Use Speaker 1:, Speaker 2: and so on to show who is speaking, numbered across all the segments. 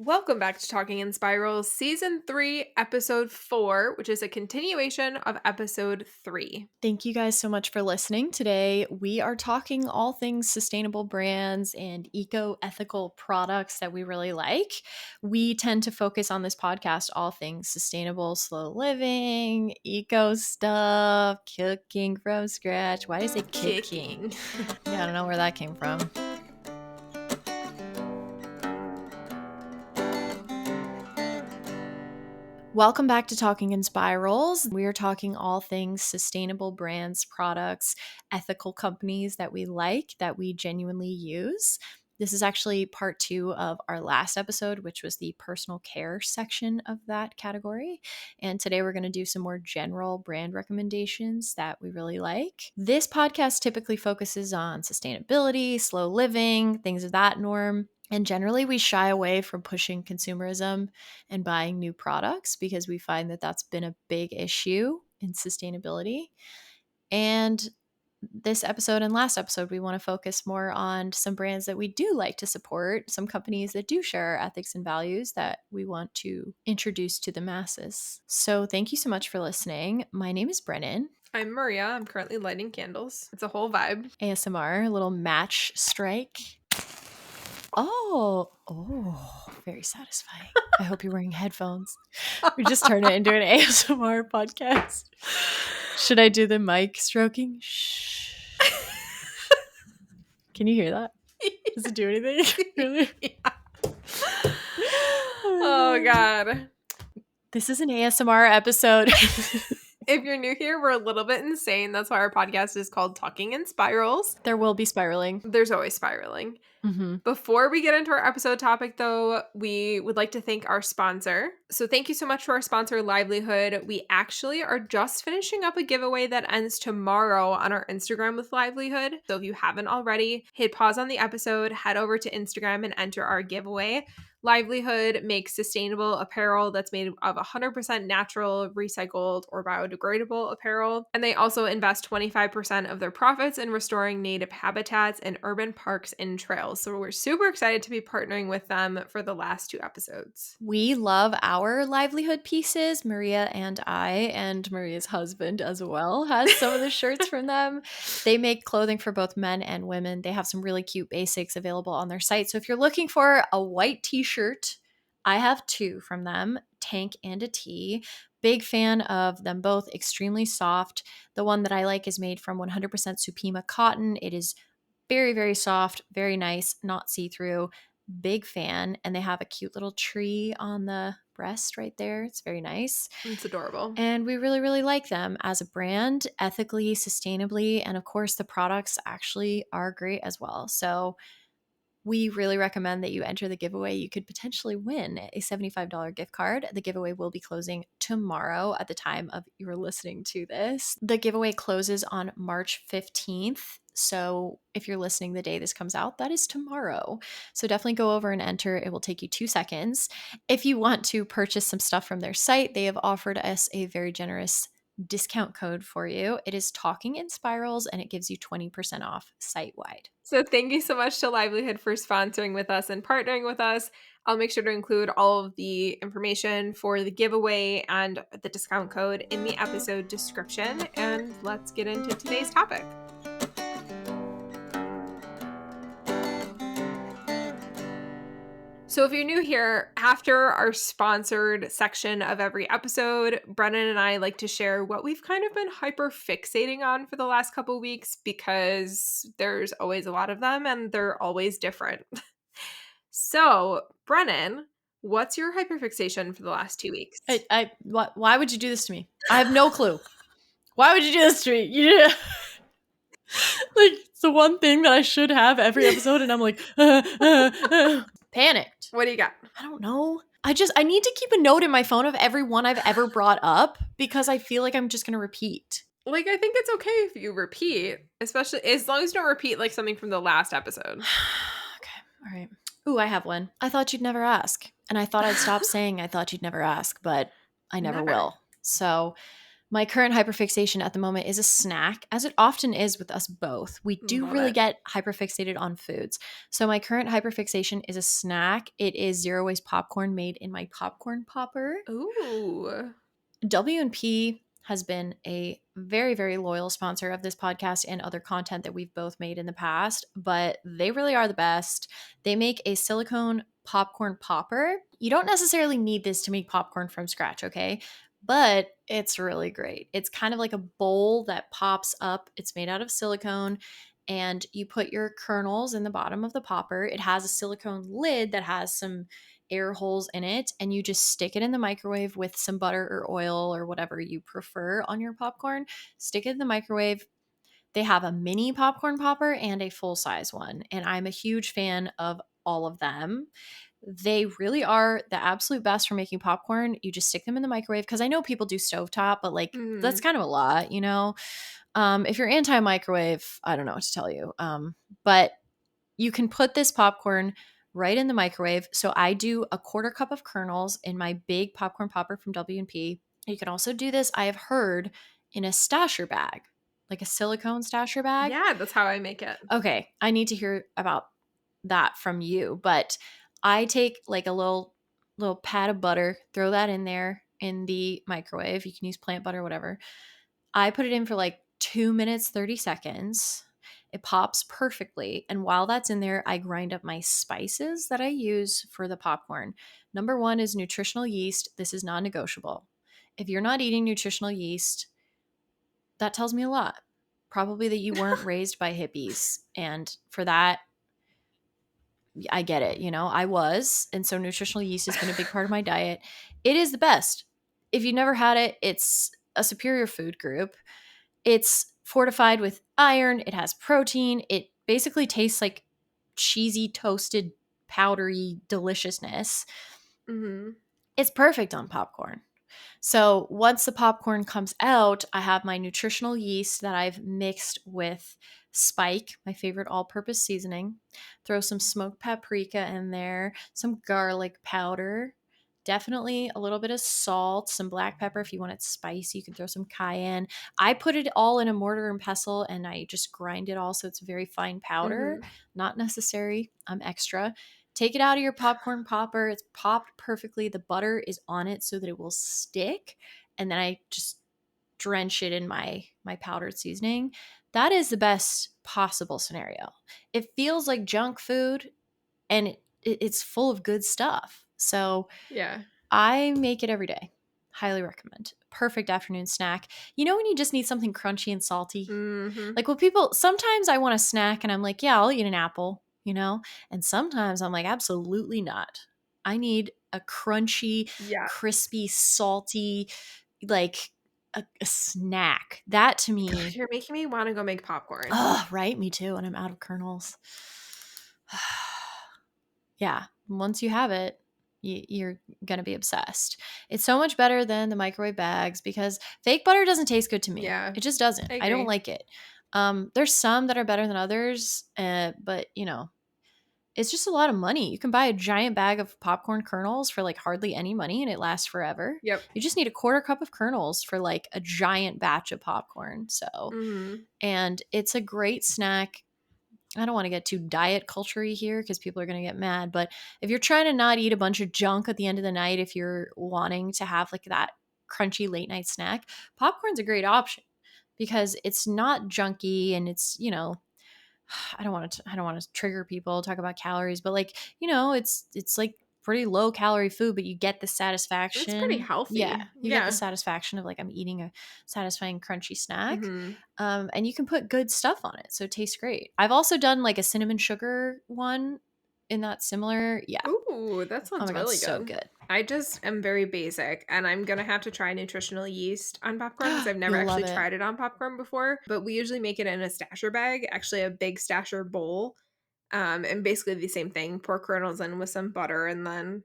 Speaker 1: Welcome back to Talking in Spirals, Season 3, Episode 4, which is a continuation of Episode 3.
Speaker 2: Thank you guys so much for listening. Today, we are talking all things sustainable brands and eco-ethical products that we really like. We tend to focus on this podcast all things sustainable, slow living, eco stuff, cooking from scratch. Why is it kicking? Yeah, I don't know where that came from. Welcome back to Talking in Spirals. We are talking all things sustainable brands, products, ethical companies that we like, that we genuinely use. This is actually part 2 of our last episode, which was the personal care section of that category. And today we're going to do some more general brand recommendations that we really like. This podcast typically focuses on sustainability, slow living, things of that norm. And generally, we shy away from pushing consumerism and buying new products because we find that that's been a big issue in sustainability. And this episode and last episode, we want to focus more on some brands that we do like to support, some companies that do share our ethics and values that we want to introduce to the masses. So thank you so much for listening. My name is Brennan.
Speaker 1: I'm Maria. I'm currently lighting candles. It's a whole vibe.
Speaker 2: ASMR, a little match strike. Oh, very satisfying. I hope you're wearing headphones. We just turned it into an ASMR podcast. Should I do the mic stroking? Shh. Can you hear that? Does it do anything? Really?
Speaker 1: Yeah. Oh, God.
Speaker 2: This is an ASMR episode.
Speaker 1: If you're new here, we're a little bit insane. That's why our podcast is called Talking in Spirals.
Speaker 2: There will be spiraling.
Speaker 1: There's always spiraling.
Speaker 2: Mm-hmm.
Speaker 1: Before we get into our episode topic, though, we would like to thank our sponsor. So thank you so much to our sponsor, Livelihood. We actually are just finishing up a giveaway that ends tomorrow on our Instagram with Livelihood. So if you haven't already, hit pause on the episode, head over to Instagram and enter our giveaway. Livelihood makes sustainable apparel that's made of 100% natural, recycled, or biodegradable apparel. And they also invest 25% of their profits in restoring native habitats and urban parks and trails. So we're super excited to be partnering with them for the last 2 episodes.
Speaker 2: We love our Livelihood pieces. Maria and I, and Maria's husband as well, has some of the shirts from them. They make clothing for both men and women. They have some really cute basics available on their site. So if you're looking for a white t-shirt, I have 2 from them, tank and a tee. Big fan of them both, extremely soft. The one that I like is made from 100% Supima cotton. It is very, very soft, very nice, not see-through. Big fan. And they have a cute little tree on the breast right there. It's very nice.
Speaker 1: It's adorable.
Speaker 2: And we really, really like them as a brand, ethically, sustainably. And of course, the products actually are great as well. So we really recommend that you enter the giveaway. You could potentially win a $75 gift card. The giveaway will be closing tomorrow at the time of you're listening to this. The giveaway closes on March 15th. So if you're listening the day this comes out, that is tomorrow. So definitely go over and enter. It will take you 2 seconds. If you want to purchase some stuff from their site, they have offered us a very generous discount code for you. It is Talking in Spirals, and it gives you 20% off site-wide.
Speaker 1: So thank you so much to Livelihood for sponsoring with us and partnering with us. I'll make sure to include all of the information for the giveaway and the discount code in the episode description. And let's get into today's topic. So if you're new here, after our sponsored section of every episode, Brennan and I like to share what we've kind of been hyper fixating on for the last couple weeks because there's always a lot of them and they're always different. So, Brennan, what's your hyperfixation for the last 2 weeks?
Speaker 2: Why would you do this to me? I have no clue. Why would you do this to me? Yeah. Like, it's the one thing that I should have every episode, and I'm like, panicked.
Speaker 1: What do you got?
Speaker 2: I don't know. I need to keep a note in my phone of every one I've ever brought up because I feel like I'm just going to repeat.
Speaker 1: Like, I think it's okay if you repeat, especially as long as you don't repeat like something from the last episode.
Speaker 2: Okay. All right. Ooh, I have one. I thought you'd never ask. And I thought I'd stop saying I thought you'd never ask, but I never will. So My current hyperfixation at the moment is a snack, as it often is with us both. We do
Speaker 1: Love
Speaker 2: really
Speaker 1: it.
Speaker 2: get hyperfixated on foods. So, my current hyperfixation is a snack. It is zero waste popcorn made in my popcorn popper.
Speaker 1: Ooh.
Speaker 2: W&P has been a very, very loyal sponsor of this podcast and other content that we've both made in the past, but they really are the best. They make a silicone popcorn popper. You don't necessarily need this to make popcorn from scratch, okay? But it's really great. It's kind of like a bowl that pops up. It's made out of silicone, and you put your kernels in the bottom of the popper. It has a silicone lid that has some air holes in it, and you just stick it in the microwave with some butter or oil or whatever you prefer on your popcorn. Stick it in the microwave. They have a mini popcorn popper and a full size one, and I'm a huge fan of all of them. They really are the absolute best for making popcorn. You just stick them in the microwave, because I know people do stovetop, but like that's
Speaker 1: Mhm.
Speaker 2: kind of a lot, you know? If you're anti microwave, I don't know what to tell you. But you can put this popcorn right in the microwave. So I do a quarter cup of kernels in my big popcorn popper from W&P. You can also do this, I have heard, in a stasher bag, like a silicone stasher bag.
Speaker 1: Yeah, that's how I make it.
Speaker 2: Okay, I need to hear about that from you. But I take like a little pat of butter, throw that in there in the microwave. You can use plant butter, whatever. I put it in for like 2 minutes, 30 seconds. It pops perfectly. And while that's in there, I grind up my spices that I use for the popcorn. Number one is nutritional yeast. This is non negotiable. If you're not eating nutritional yeast, that tells me a lot. Probably that you weren't raised by hippies. And for that, I get it. You know, I was. And so nutritional yeast has been a big part of my diet. It is the best. If you've never had it, it's a superior food group. It's fortified with iron. It has protein. It basically tastes like cheesy, toasted, powdery deliciousness.
Speaker 1: Mhm.
Speaker 2: It's perfect on popcorn. So once the popcorn comes out, I have my nutritional yeast that I've mixed with Spike, my favorite all purpose seasoning. Throw some smoked paprika in there, some garlic powder, definitely a little bit of salt, some black pepper if you want it spicy. You can throw some cayenne. I put it all in a mortar and pestle and I just grind it all so it's a very fine powder.
Speaker 1: Mhm.
Speaker 2: Not necessary, I'm extra. Take it out of your popcorn popper. It's popped perfectly. The butter is on it so that it will stick. And then I just drench it in my powdered seasoning. That is the best possible scenario. It feels like junk food, and it's full of good stuff. So
Speaker 1: Yeah.
Speaker 2: I make it every day. Highly recommend. Perfect afternoon snack. You know when you just need something crunchy and salty?
Speaker 1: Mhm.
Speaker 2: Like, when people, sometimes I want a snack and I'm like, yeah, I'll eat an apple, you know? And sometimes I'm like, absolutely not. I need a crunchy,
Speaker 1: Yeah.
Speaker 2: crispy, salty, like a snack. That to
Speaker 1: God,
Speaker 2: me,
Speaker 1: you're making me wanna go make popcorn.
Speaker 2: oh, right? Me too. And I'm out of kernels. Yeah. Once you have it, you're going to be obsessed. It's so much better than the microwave bags because fake butter doesn't taste good to me.
Speaker 1: Yeah,
Speaker 2: It just doesn't.
Speaker 1: I
Speaker 2: I don't
Speaker 1: agree.
Speaker 2: like it. There's some that are better than others, but you know, it's just a lot of money. You can buy a giant bag of popcorn kernels for like hardly any money and it lasts forever.
Speaker 1: Yep.
Speaker 2: You just need a quarter cup of kernels for like a giant batch of popcorn. So,
Speaker 1: Mhm.
Speaker 2: and it's a great snack. I don't want to get too diet culture here because people are going to get mad. But if you're trying to not eat a bunch of junk at the end of the night, if you're wanting to have like that crunchy late night snack, popcorn's a great option because it's not junky and it's, you know, I don't want to trigger people, talk about calories, but like, you know, it's like pretty low calorie food, but you get the
Speaker 1: It's pretty
Speaker 2: satisfaction. Yeah,
Speaker 1: healthy.
Speaker 2: you get the
Speaker 1: Yeah.
Speaker 2: satisfaction of like I'm eating a satisfying crunchy snack.
Speaker 1: Mhm.
Speaker 2: And you can put good stuff on it, so it tastes great. I've also done like a cinnamon sugar one in that similar. Yeah.
Speaker 1: Ooh, that
Speaker 2: Oh
Speaker 1: sounds
Speaker 2: my god,
Speaker 1: really
Speaker 2: so
Speaker 1: good.
Speaker 2: good.
Speaker 1: I just am very basic, and I'm gonna have to try nutritional yeast on popcorn because I've never
Speaker 2: You'll love
Speaker 1: actually
Speaker 2: it.
Speaker 1: tried it on popcorn before, but we usually make it in a stasher bag, actually a big stasher bowl, and basically the same thing, pour kernels in with some butter and then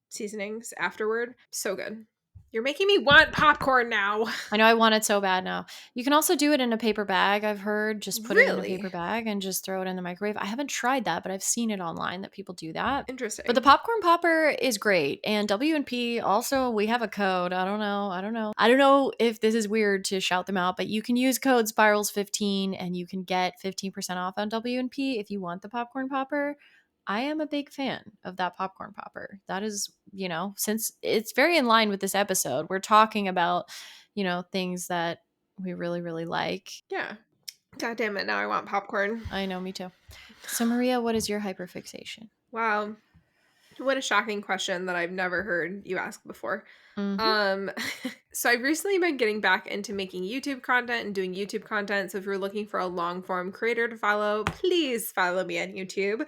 Speaker 1: seasonings afterward. So good. You're making me want popcorn now.
Speaker 2: I know I want it so bad now. You can also do it in a paper bag, I've heard. Just put it in a paper
Speaker 1: Really?
Speaker 2: bag and just throw it in the microwave. I haven't tried that, but I've seen it online that people do that. But the
Speaker 1: Interesting.
Speaker 2: popcorn popper is great. And W&P also, we have a code. I don't know. I don't know. I don't know if this is weird to shout them out, but you can use code spirals15 and you can get 15% off on W&P if you want the popcorn popper. I am a big fan of that popcorn popper. That is, since it's very in line with this episode, we're talking about, things that we really, really like.
Speaker 1: Yeah. God damn it. Now I want popcorn.
Speaker 2: I know, me too. So, Maria, what is your hyperfixation?
Speaker 1: Wow. What a shocking question that I've never heard you ask before.
Speaker 2: Mm-hmm.
Speaker 1: Um, so I've recently been getting back into making YouTube content and doing YouTube content. So if you're looking for a long form creator to follow, please follow me on YouTube.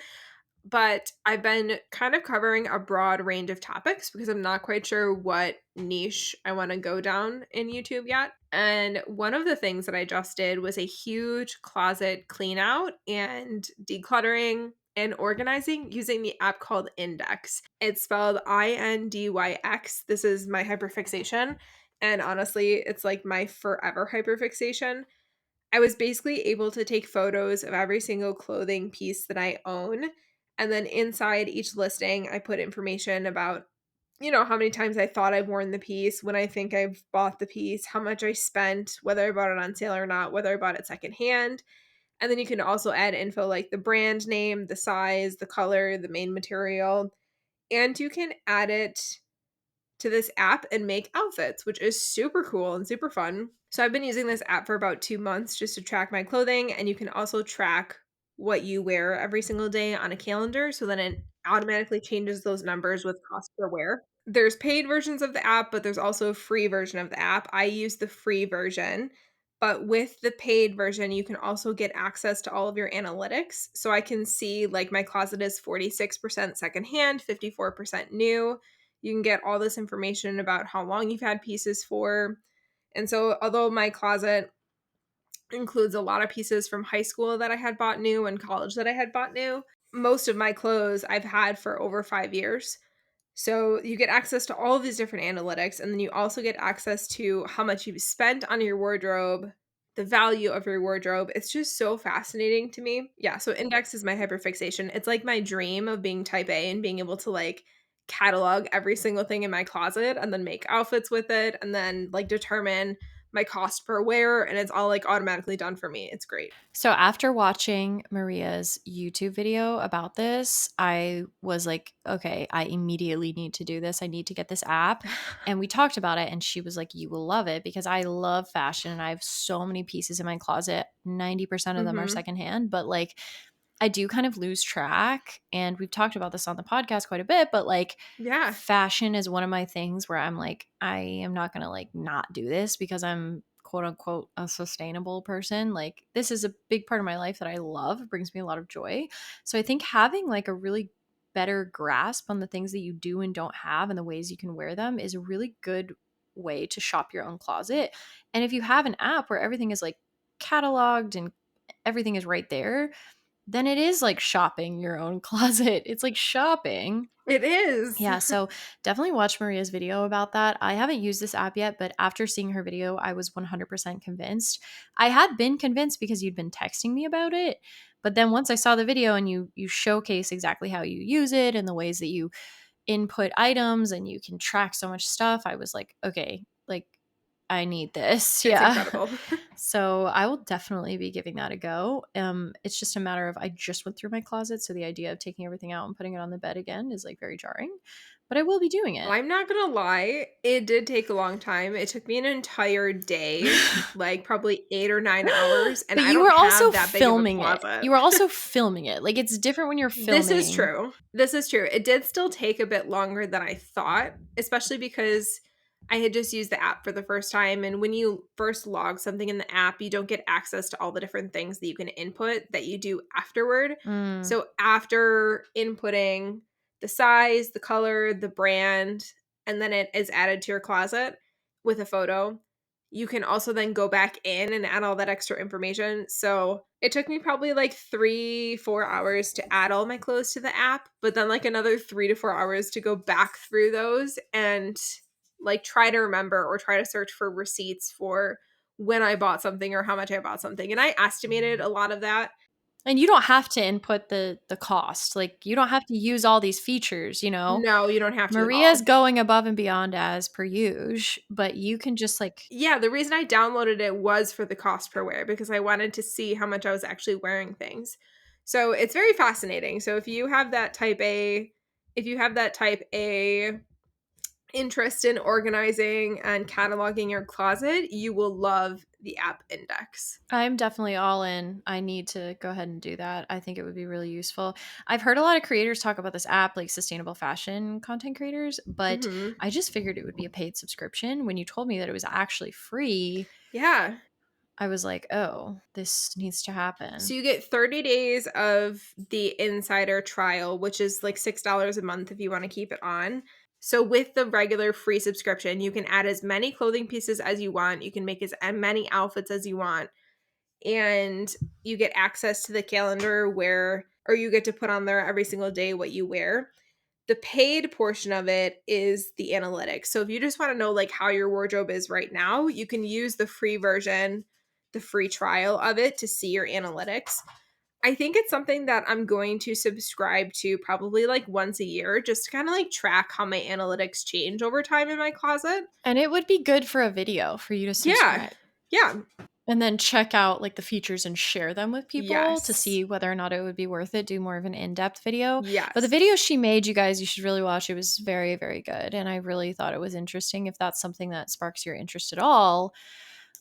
Speaker 1: But I've been kind of covering a broad range of topics because I'm not quite sure what niche I want to go down in YouTube yet. And one of the things that I just did was a huge closet clean out and decluttering and organizing using the app called Index. It's spelled INDYX. This is my hyperfixation. And honestly, it's like my forever hyperfixation. I was basically able to take photos of every single clothing piece that I own. And then inside each listing, I put information about, how many times I thought I've worn the piece, when I think I've bought the piece, how much I spent, whether I bought it on sale or not, whether I bought it secondhand. And then you can also add info like the brand name, the size, the color, the main material. And you can add it to this app and make outfits, which is super cool and super fun. So I've been using this app for about 2 months just to track my clothing, and you can also track what you wear every single day on a calendar, so then it automatically changes those numbers with cost per wear. There's paid versions of the app, but there's also a free version of the app. I use the free version, but with the paid version, you can also get access to all of your analytics. So I can see like my closet is 46% secondhand, 54% new. You can get all this information about how long you've had pieces for. And so, although my closet includes a lot of pieces from high school that I had bought new and college that I had bought new, most of my clothes I've had for over 5 years. So you get access to all of these different analytics, and then you also get access to how much you've spent on your wardrobe, the value of your wardrobe. It's just so fascinating to me. Yeah, so Index is my hyperfixation. It's like my dream of being type A and being able to like catalog every single thing in my closet and then make outfits with it and then like determine my cost per wear, and it's all like automatically done for me. It's great.
Speaker 2: So after watching Maria's YouTube video about this, I was like, okay, I immediately need to do this. I need to get this app. And we talked about it, and she was like, you will love it because I love fashion and I have so many pieces in my closet. 90% of them are
Speaker 1: Mhm.
Speaker 2: secondhand, but like I do kind of lose track. And we've talked about this on the podcast quite a bit, but like
Speaker 1: Yeah.
Speaker 2: fashion is one of my things where I'm like, I am not going to like not do this because I'm quote unquote a sustainable person. Like this is a big part of my life that I love. It brings me a lot of joy. So I think having like a really better grasp on the things that you do and don't have and the ways you can wear them is a really good way to shop your own closet. And if you have an app where everything is like cataloged and everything is right there, then it is like shopping your own closet. It's like shopping.
Speaker 1: It is.
Speaker 2: Yeah, so definitely watch Maria's video about that. I haven't used this app yet, but after seeing her video, I was 100% convinced. I had been convinced because you'd been texting me about it, but then once I saw the video and you showcase exactly how you use it and the ways that you input items and you can track so much stuff, I was like, okay, like I need this.
Speaker 1: It's
Speaker 2: Yeah.
Speaker 1: incredible.
Speaker 2: So I will definitely be giving that a go. It's just a matter of I just went through my closet, so the idea of taking everything out and putting it on the bed again is like very jarring. But I will be doing it.
Speaker 1: I'm not gonna lie, it did take a long time. It took me an entire day, like probably 8 or 9 hours, and
Speaker 2: But
Speaker 1: I
Speaker 2: you were
Speaker 1: don't
Speaker 2: also
Speaker 1: have that big of a
Speaker 2: filming it.
Speaker 1: closet.
Speaker 2: You were also filming it. Like it's different when you're
Speaker 1: This is
Speaker 2: filming.
Speaker 1: true. This is true. It did still take a bit longer than I thought, especially because I had just used the app for the first time. And when you first log something in the app, you don't get access to all the different things that you can input that you do afterward.
Speaker 2: Mm.
Speaker 1: So after inputting the size, the color, the brand, and then it is added to your closet with a photo, you can also then go back in and add all that extra information. So it took me probably like 3, 4 hours to add all my clothes to the app, but then like another 3 to 4 hours to go back through those and like try to remember or try to search for receipts for when I bought something or how much I bought something. And I estimated a lot of that.
Speaker 2: And you don't have to input the cost. Like, you don't have to use all these features, you know?
Speaker 1: No, you don't have to at
Speaker 2: Maria's
Speaker 1: all.
Speaker 2: going above and beyond as per usual, but you can just, like,
Speaker 1: Yeah, the reason I downloaded it was for the cost per wear because I wanted to see how much I was actually wearing things. So it's very fascinating. So if you have that type A interest in organizing and cataloging your closet, you will love the app Index.
Speaker 2: I'm definitely all in. I need to go ahead and do that. I think it would be really useful. I've heard a lot of creators talk about this app, like sustainable fashion content creators, but
Speaker 1: Mhm.
Speaker 2: I just figured it would be a paid subscription. When you told me that it was actually free,
Speaker 1: Yeah.
Speaker 2: I was like, oh, this needs to
Speaker 1: So
Speaker 2: happen.
Speaker 1: you get 30 days of the insider trial, which is like $6 a month if you want to keep it on. So with the regular free subscription, you can add as many clothing pieces as you want. You can make as many outfits as you want. And you get access to the calendar where or you get to put on there every single day what you wear. The paid portion of it is the analytics. So if you just want to know like how your wardrobe is right now, you can use the free version, the free trial of it to see your analytics. I think it's something that I'm going to subscribe to probably like once a year just to kind of like track how my analytics change over time in my closet.
Speaker 2: And it would be good for a video for you to
Speaker 1: Yeah.
Speaker 2: subscribe.
Speaker 1: Yeah.
Speaker 2: And then check out like the features and share them with people to
Speaker 1: Yes.
Speaker 2: see whether or not it would be worth it. Do more of an in-depth video. But the
Speaker 1: Yes.
Speaker 2: video she made, you guys, you should really watch. It was very, very good. And I really thought it was interesting. If that's something that sparks your interest at all,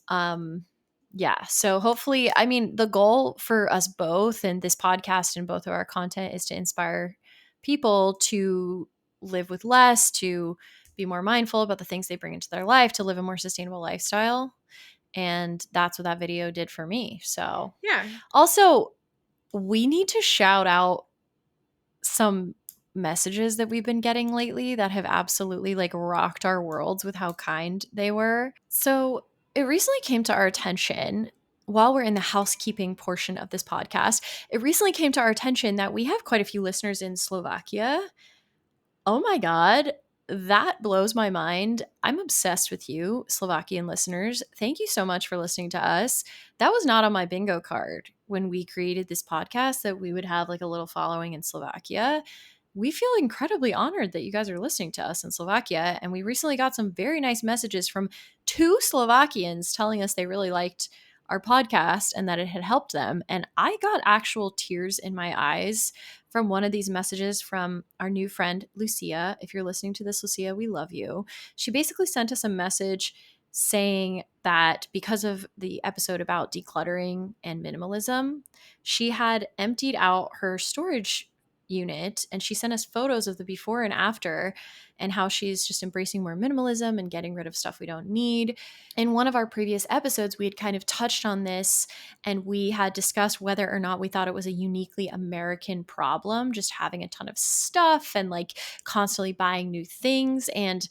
Speaker 2: um, yeah. So hopefully, I mean, the goal for us both and this podcast and both of our content is to inspire people to live with less, to be more mindful about the things they bring into their life, to live a more sustainable lifestyle. And that's what that video did for me. So,
Speaker 1: Yeah.
Speaker 2: also, we need to shout out some messages that we've been getting lately that have absolutely like rocked our worlds with how kind they were. So, it recently came to our attention while we're in the housekeeping portion of this podcast. It recently came to our attention that we have quite a few listeners in Slovakia. Oh my God. That blows my mind. I'm obsessed with you, Slovakian listeners. Thank you so much for listening to us. That was not on my bingo card when we created this podcast that we would have like a little following in Slovakia. We feel incredibly honored that you guys are listening to us in Slovakia. And we recently got some very nice messages from two Slovakians telling us they really liked our podcast and that it had helped them. And I got actual tears in my eyes from one of these messages from our new friend, Lucia. If you're listening to this, Lucia, we love you. She basically sent us a message saying that because of the episode about decluttering and minimalism, she had emptied out her storage unit and she sent us photos of the before and after and how she's just embracing more minimalism and getting rid of stuff we don't need. In one of our previous episodes, we had kind of touched on this and we had discussed whether or not we thought it was a uniquely American problem, just having a ton of stuff and like constantly buying new things. And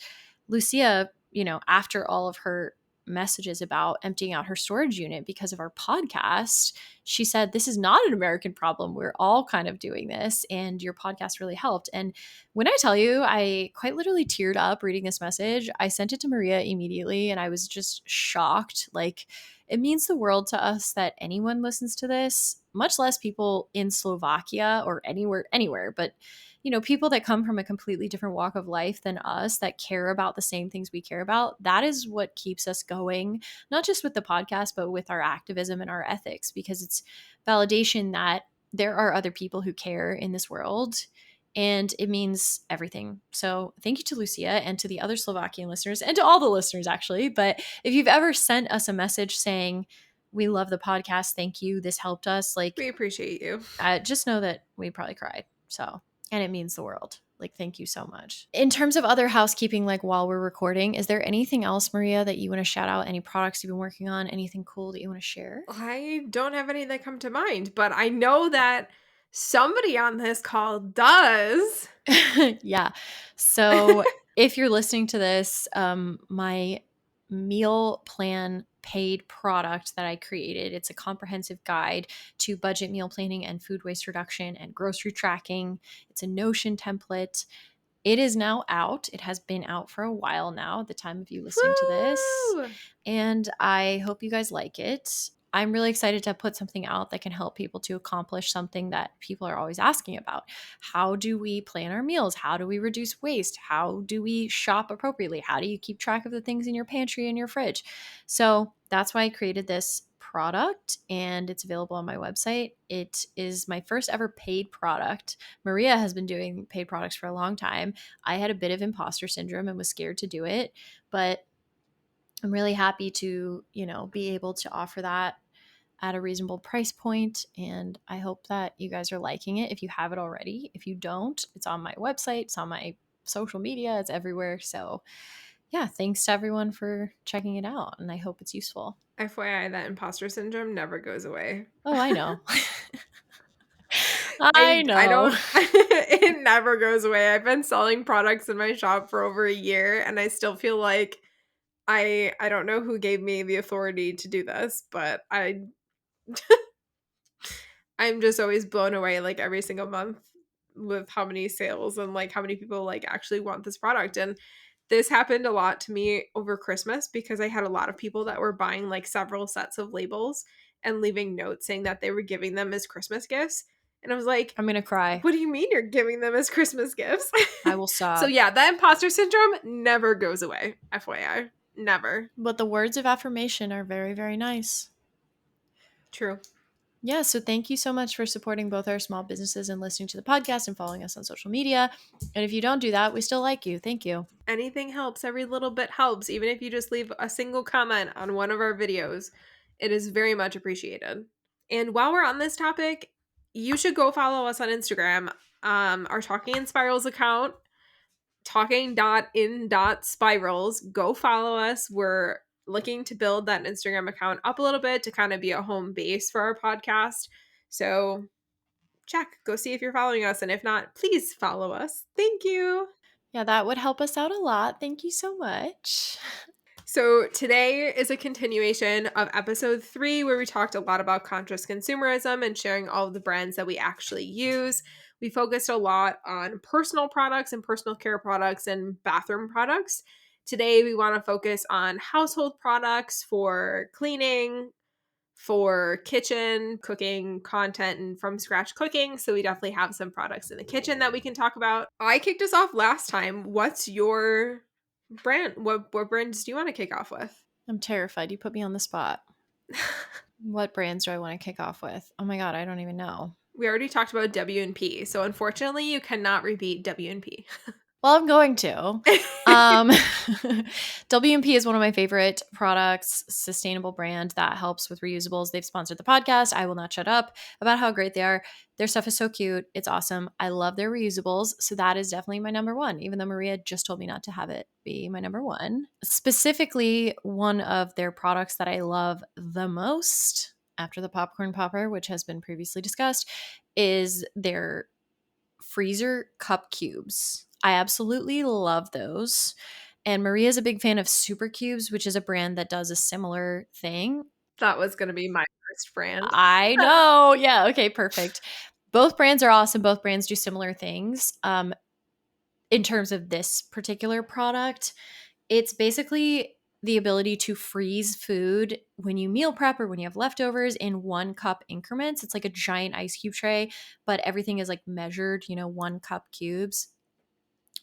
Speaker 2: Lucia, you know, after all of her messages about emptying out her storage unit because of our podcast, she said, "This is not an American problem. We're all kind of doing this, and your podcast really helped." And when I tell you, I quite literally teared up reading this message. I sent it to Maria immediately, and I was just shocked. Like, it means the world to us that anyone listens to this, much less people in Slovakia or anywhere, but you know, people that come from a completely different walk of life than us that care about the same things we care about. That is what keeps us going, not just with the podcast, but with our activism and our ethics, because it's validation that there are other people who care in this world. And it means everything. So, thank you to Lucia and to the other Slovakian listeners and to all the listeners, actually. But if you've ever sent us a message saying, "We love the podcast, thank you, this helped us," like,
Speaker 1: We appreciate you.
Speaker 2: just know that we probably cried. So, and it means the world. Like, thank you so much. In terms of other housekeeping, like while we're recording, is there anything else, Maria, that you want to shout out? Any products you've been working on? Anything cool that you want to share?
Speaker 1: I don't have any that come to mind, but I know that somebody on this call does.
Speaker 2: Yeah. So if you're listening to this, my meal plan paid product that I created, it's a comprehensive guide to budget meal planning and food waste reduction and grocery tracking. It's a Notion template. It is now out. It has been out for a while now at the time of you listening to this.
Speaker 1: Woo!
Speaker 2: And I hope you guys like it. I'm really excited to put something out that can help people to accomplish something that people are always asking about. How do we plan our meals? How do we reduce waste? How do we shop appropriately? How do you keep track of the things in your pantry and your fridge? So that's why I created this product, and it's available on my website. It is my first ever paid product. Maria has been doing paid products for a long time. I had a bit of imposter syndrome and was scared to do it, but I'm really happy to, be able to offer that at a reasonable price point, and I hope that you guys are liking it if you have it already. If you don't, it's on my website, it's on my social media, it's everywhere. So, yeah, thanks to everyone for checking it out, and I hope it's useful.
Speaker 1: FYI, that imposter syndrome never goes away.
Speaker 2: Oh, I know. I
Speaker 1: I
Speaker 2: know.
Speaker 1: don't it never goes away. I've been selling products in my shop for over a year, and I still feel like I don't know who gave me the authority to do this, but I'm just always blown away, like, every single month with how many sales and, like, how many people, like, actually want this product, and this happened a lot to me over Christmas because I had a lot of people that were buying, like, several sets of labels and leaving notes saying that they were giving them as Christmas gifts, and I was like,
Speaker 2: I'm going to cry.
Speaker 1: "What do you mean you're giving them as Christmas gifts?"
Speaker 2: I will
Speaker 1: So,
Speaker 2: sob.
Speaker 1: yeah, that imposter syndrome never goes away, FYI. Never.
Speaker 2: But the words of affirmation are very, very nice.
Speaker 1: True.
Speaker 2: Yeah, so thank you so much for supporting both our small businesses and listening to the podcast and following us on social media. And if you don't do that, we still like you. Thank you.
Speaker 1: Anything helps, every little bit helps, even if you just leave a single comment on one of our videos. It is very much appreciated. And while we're on this topic, you should go follow us on Instagram. Our Talking in Spirals account, talking.in.spirals. Go follow us. We're looking to build that Instagram account up a little bit to kind of be a home base for our podcast. So check, go see if you're following us. And if not, please follow us. Thank you.
Speaker 2: Yeah, that would help us out a lot. Thank you so much.
Speaker 1: So, today is a continuation of episode 3, where we talked a lot about conscious consumerism and sharing all of the brands that we actually use. We focused a lot on personal products and personal care products and bathroom products. Today, we want to focus on household products for cleaning, for kitchen, cooking content, and from scratch cooking. So, we definitely have some products in the kitchen that we can talk about. I kicked us off last time. What's your brand? What brands do you want to kick off with?
Speaker 2: I'm terrified. You put me on the spot. What brands do I want to kick off with? Oh my God, I don't even know.
Speaker 1: We already talked about W&P, so unfortunately you cannot repeat W&P.
Speaker 2: Well, I'm going to. Um, W&P is one of my favorite products, sustainable brand that helps with reusables. They've sponsored the podcast. I will not shut up about how great they are. Their stuff is so cute. It's awesome. I love their reusables. So that is definitely my number one, even though Maria just told me not to have it be my number one. Specifically, one of their products that I love the most after the popcorn popper, which has been previously discussed, is their freezer cup cubes. I absolutely love those. And Maria's a big fan of Super Cubes, which is a brand that does a similar thing.
Speaker 1: That was going to be my first brand.
Speaker 2: I know. Yeah. Okay. Perfect. Both brands are awesome. Both brands do similar things. In terms of this particular product, it's basically the ability to freeze food when you meal prep or when you have leftovers in 1 cup increments. It's like a giant ice cube tray, but everything is like measured, 1 cup cubes.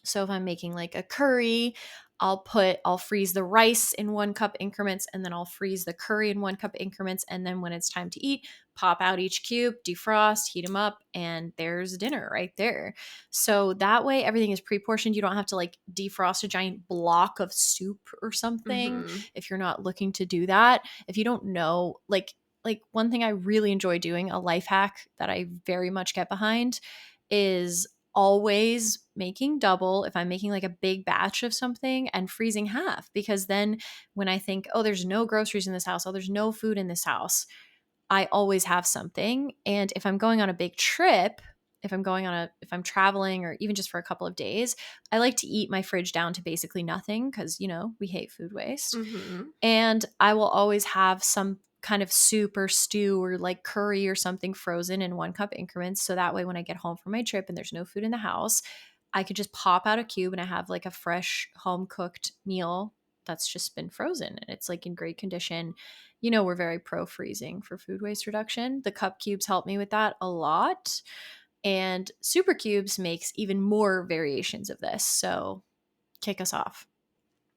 Speaker 2: So if I'm making like a curry, I'll freeze the rice in 1 cup increments, and then I'll freeze the curry in 1 cup increments. And then when it's time to eat, pop out each cube, defrost, heat them up, and there's dinner right there. So that way everything is pre-portioned. You don't have to like defrost a giant block of soup or something
Speaker 1: Mhm.
Speaker 2: if you're not looking to do that. If you don't know, like one thing I really enjoy doing, a life hack that I very much get behind, is always making double if I'm making like a big batch of something and freezing half, because then when I think, oh, there's no groceries in this house, oh, there's no food in this house, I always have something. And if I'm going on a big trip, if I'm traveling or even just for a couple of days, I like to eat my fridge down to basically nothing because, we hate food waste.
Speaker 1: Mhm.
Speaker 2: And I will always have some kind of soup or stew or like curry or something frozen in 1 cup increments. So that way, when I get home from my trip and there's no food in the house, I could just pop out a cube and I have like a fresh home cooked meal that's just been frozen and it's like in great condition. You know, we're very pro freezing for food waste reduction. The cup cubes help me with that a lot. And Super Cubes makes even more variations of this. So kick us off.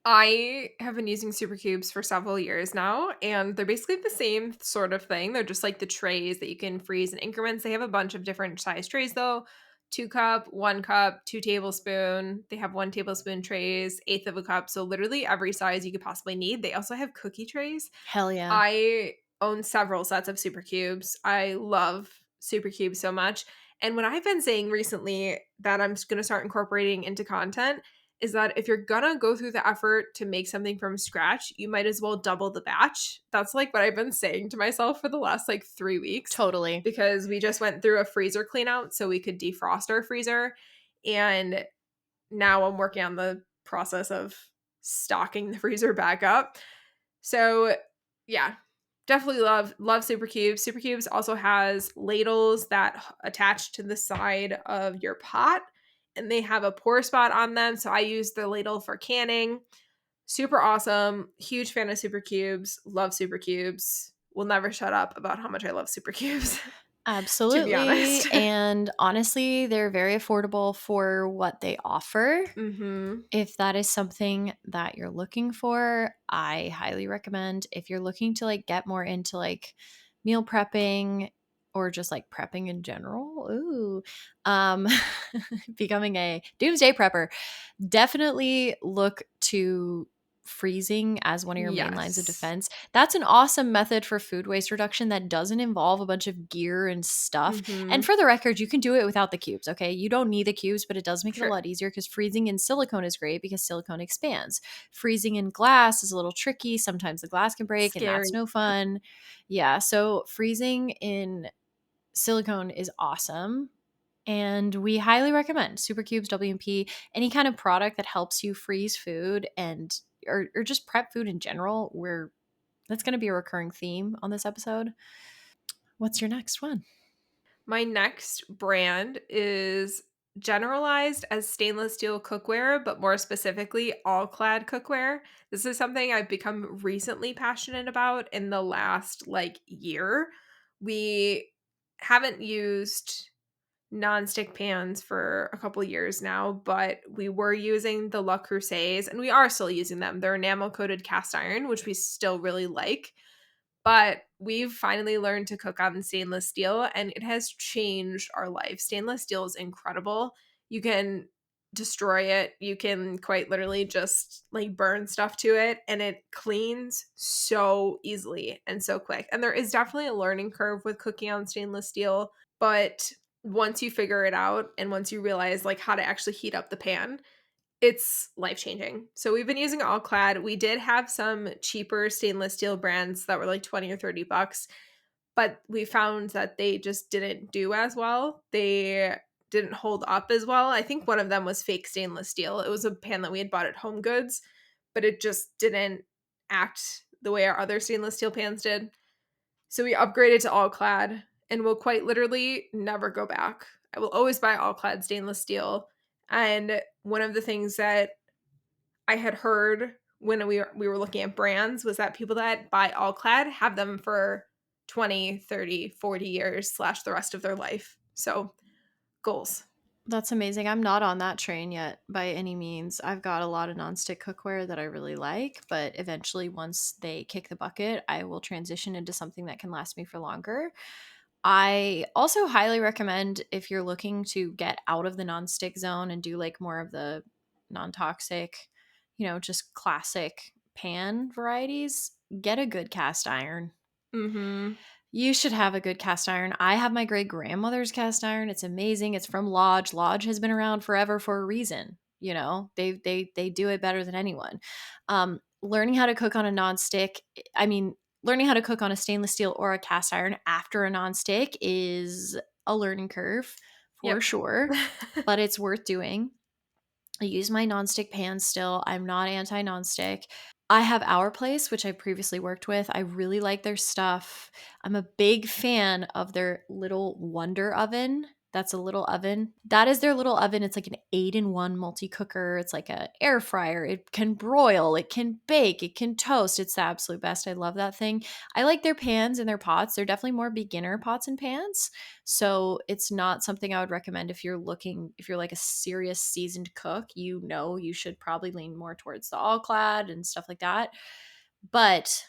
Speaker 1: I have been using Super Cubes for several years now, and they're basically the same sort of thing. They're just like the trays that you can freeze in increments. They have a bunch of different size trays though. 2 cup, 1 cup, 2 tablespoon. They have 1 tablespoon trays, eighth of a cup. So literally every size you could possibly need. They also have cookie trays.
Speaker 2: Hell yeah.
Speaker 1: I own several sets of Super Cubes. I love Super Cubes so much. And what I've been saying recently that I'm going to start incorporating into content is that if you're gonna go through the effort to make something from scratch, you might as well double the batch. That's like what I've been saying to myself for the last like 3 weeks
Speaker 2: Totally.
Speaker 1: because we just went through a freezer clean out so we could defrost our freezer. And now I'm working on the process of stocking the freezer back up. So yeah, definitely love Super Cubes. Super Cubes also has ladles that attach to the side of your pot and they have a pour spot on them. So I use the ladle for canning. Super awesome. Huge fan of Super Cubes. Love Super Cubes. Will never shut up about how much I love Super Cubes, to be honest.
Speaker 2: Absolutely. And honestly, they're very affordable for what they offer.
Speaker 1: Mhm.
Speaker 2: If that is something that you're looking for, I highly recommend. If you're looking to like get more into like meal prepping or just like prepping in general, ooh, um, becoming a doomsday prepper, definitely look to freezing as one of your main lines of
Speaker 1: Yes.
Speaker 2: defense. That's an awesome method for food waste reduction that doesn't involve a bunch of gear and stuff. And
Speaker 1: Mhm.
Speaker 2: for the record, you can do it without the cubes, okay? You don't need the cubes, but it does make it a
Speaker 1: Sure.
Speaker 2: lot easier because freezing in silicone is great because silicone expands. Freezing in glass is a little tricky. Sometimes the glass can break and
Speaker 1: Scary.
Speaker 2: that's no fun. Yeah, so freezing in silicone is awesome. And we highly recommend Super Cubes, W&P, any kind of product that helps you freeze food and or just prep food in general. We're That's going to be a recurring theme on this episode. What's your next one?
Speaker 1: My next brand is generalized as stainless steel cookware, but more specifically, all clad cookware. This is something I've become recently passionate about in the last like year. We haven't used nonstick pans for a couple years now, but we were using the Le Creuset and we are still using them. They're enamel coated cast iron, which we still really like. But we've finally learned to cook on stainless steel and it has changed our life. Stainless steel is incredible. You can destroy it. You can quite literally just like burn stuff to it and it cleans so easily and so quick. And there is definitely a learning curve with cooking on stainless steel, but once you figure it out and once you realize like how to actually heat up the pan, it's life-changing. So we've been using All Clad. We did have some cheaper stainless steel brands that were like 20 or 30 bucks, but we found that they just didn't do as well. They didn't hold up as well. I think one of them was fake stainless steel. It was a pan that we had bought at Home Goods, but it just didn't act the way our other stainless steel pans did. So we upgraded to All Clad and will quite literally never go back. I will always buy All Clad stainless steel. And one of the things that I had heard when we were looking at brands was that people that buy All Clad have them for 20, 30, 40 years slash the rest of their life. So goals.
Speaker 2: That's amazing. I'm not on that train yet by any means. I've got a lot of nonstick cookware that I really like, but eventually, once they kick the bucket, I will transition into something that can last me for longer. I also highly recommend if you're looking to get out of the nonstick zone and do like more of the non toxic, just classic pan varieties, get a good cast iron.
Speaker 1: Mhm.
Speaker 2: You should have a good cast iron. I have my great grandmother's cast iron. It's amazing. It's from Lodge. Lodge has been around forever for a reason. They do it better than anyone. Learning how to cook on a nonstick, I mean, learning how to cook on a stainless steel or a cast iron after a nonstick is a learning curve for
Speaker 1: Yep.
Speaker 2: sure, but it's worth doing. I use my nonstick pans still. I'm not anti nonstick. I have Our Place, which I previously worked with. I really like their stuff. I'm a big fan of their little Wonder Oven. That's a little oven. That is their little oven. It's like an 8-in-1 multi-cooker. It's like an air fryer. It can broil, it can bake, it can toast. It's the absolute best. I love that thing. I like their pans and their pots. They're definitely more beginner pots and pans. So it's not something I would recommend if you're like a serious seasoned cook, you know you should probably lean more towards the all clad and stuff like that. But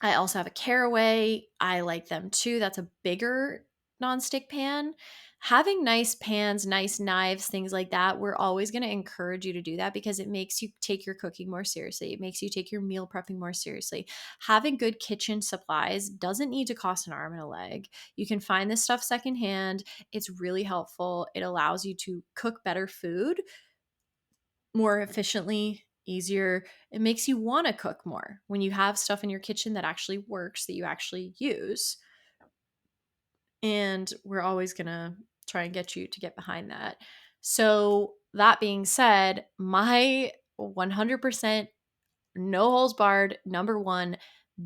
Speaker 2: I also have a caraway. I like them too. That's a bigger nonstick pan. Having nice pans, nice knives, things like that, we're always going to encourage you to do that because it makes you take your cooking more seriously. It makes you take your meal prepping more seriously. Having good kitchen supplies doesn't need to cost an arm and a leg. You can find this stuff secondhand. It's really helpful. It allows you to cook better food more efficiently, easier. It makes you want to cook more when you have stuff in your kitchen that actually works, that you actually use. And we're always going to try and get you to get behind that. So, that being said, my 100% no holes barred number one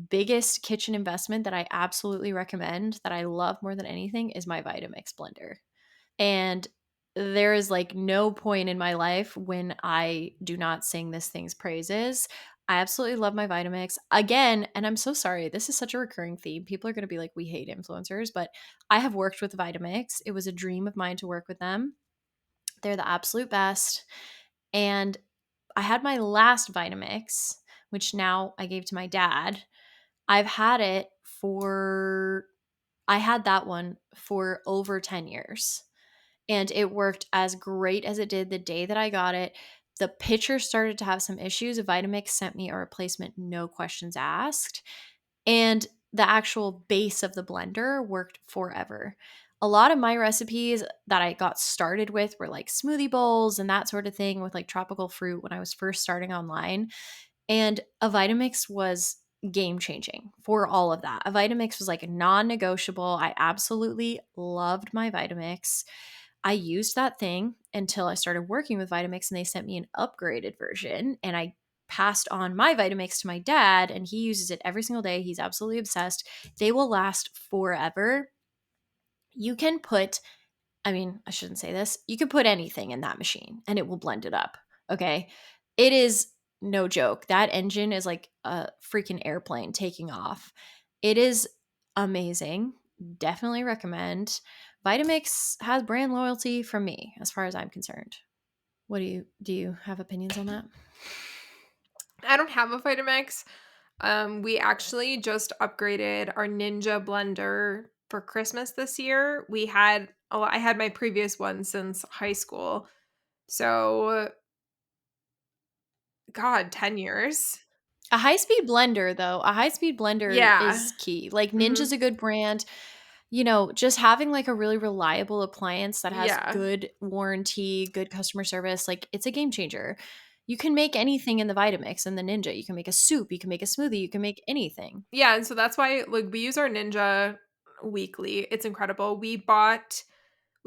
Speaker 2: biggest kitchen investment that I absolutely recommend, that I love more than anything, is my Vitamix blender. And there is like no point in my life when I do not sing this thing's praises. I absolutely love my Vitamix. Again, and I'm so sorry, this is such a recurring theme. People are going to be like, we hate influencers, but I have worked with Vitamix. It was a dream of mine to work with them. They're the absolute best. And I had my last Vitamix, which now I gave to my dad. I've had it for, I had that one for over 10 years and it worked as great as it did the day that I got it. The pitcher started to have some issues. Vitamix sent me a replacement, no questions asked. And the actual base of the blender worked forever. A lot of my recipes that I got started with were like smoothie bowls and that sort of thing with like tropical fruit when I was first starting online. And a Vitamix was game changing for all of that. A Vitamix was like non negotiable. I absolutely loved my Vitamix. I used that thing until I started working with Vitamix and they sent me an upgraded version and I passed on my Vitamix to my dad and he uses it every single day. He's absolutely obsessed. They will last forever. You can put, I mean, I shouldn't say this. You can put anything in that machine and it will blend it up. Okay. It is no joke. That engine is like a freaking airplane taking off. It is amazing. Definitely recommend. Vitamix has brand loyalty from me as far as I'm concerned. What do you have opinions on that?
Speaker 1: I don't have a Vitamix. We actually just upgraded our Ninja blender for Christmas this year. I had my previous one since high school. So, God, 10 years.
Speaker 2: A high-speed blender though, a high-speed blender
Speaker 1: Yeah.
Speaker 2: is key. Like Ninja's
Speaker 1: Mhm.
Speaker 2: a good brand. You know, just having like a really reliable appliance that has
Speaker 1: Yeah.
Speaker 2: good warranty, good customer service, like it's a game changer. You can make anything in the Vitamix and the Ninja. You can make a soup, you can make a smoothie, you can make anything.
Speaker 1: Yeah, and so that's why, like, we use our Ninja weekly. It's incredible. We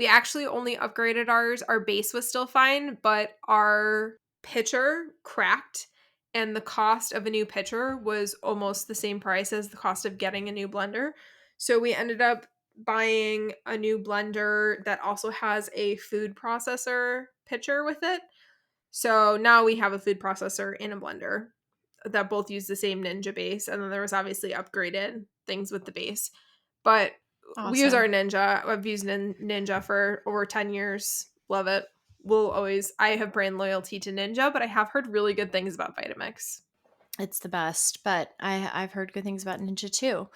Speaker 1: actually only upgraded ours. Our base was still fine, but our pitcher cracked, and the cost of a new pitcher was almost the same price as the cost of getting a new blender. So we ended up buying a new blender that also has a food processor pitcher with it. So now we have a food processor and a blender that both use the same Ninja base, and then there was obviously upgraded things with the base. But we use our
Speaker 2: Awesome.
Speaker 1: Ninja. I've used Ninja for over 10 years. Love it. I have brand loyalty to Ninja, but I have heard really good things about Vitamix.
Speaker 2: It's the best, but I've heard good things about Ninja too.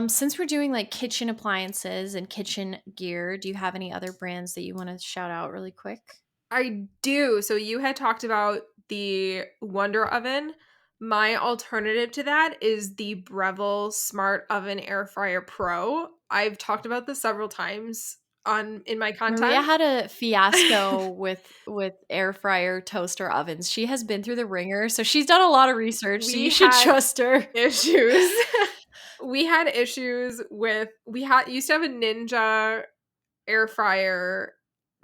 Speaker 2: Since we're doing like kitchen appliances and kitchen gear, do you have any other brands that you want to shout out really quick?
Speaker 1: I do. So you had talked about the Wonder Oven. My alternative to that is the Breville Smart Oven Air Fryer Pro. I've talked about this several times on in my
Speaker 2: Maria
Speaker 1: content.
Speaker 2: had a fiasco with air fryer toaster ovens. She has been through the ringer, so she's done a lot of research, so you
Speaker 1: We
Speaker 2: should
Speaker 1: had
Speaker 2: trust her.
Speaker 1: issues. We had issues with we had used to have a Ninja air fryer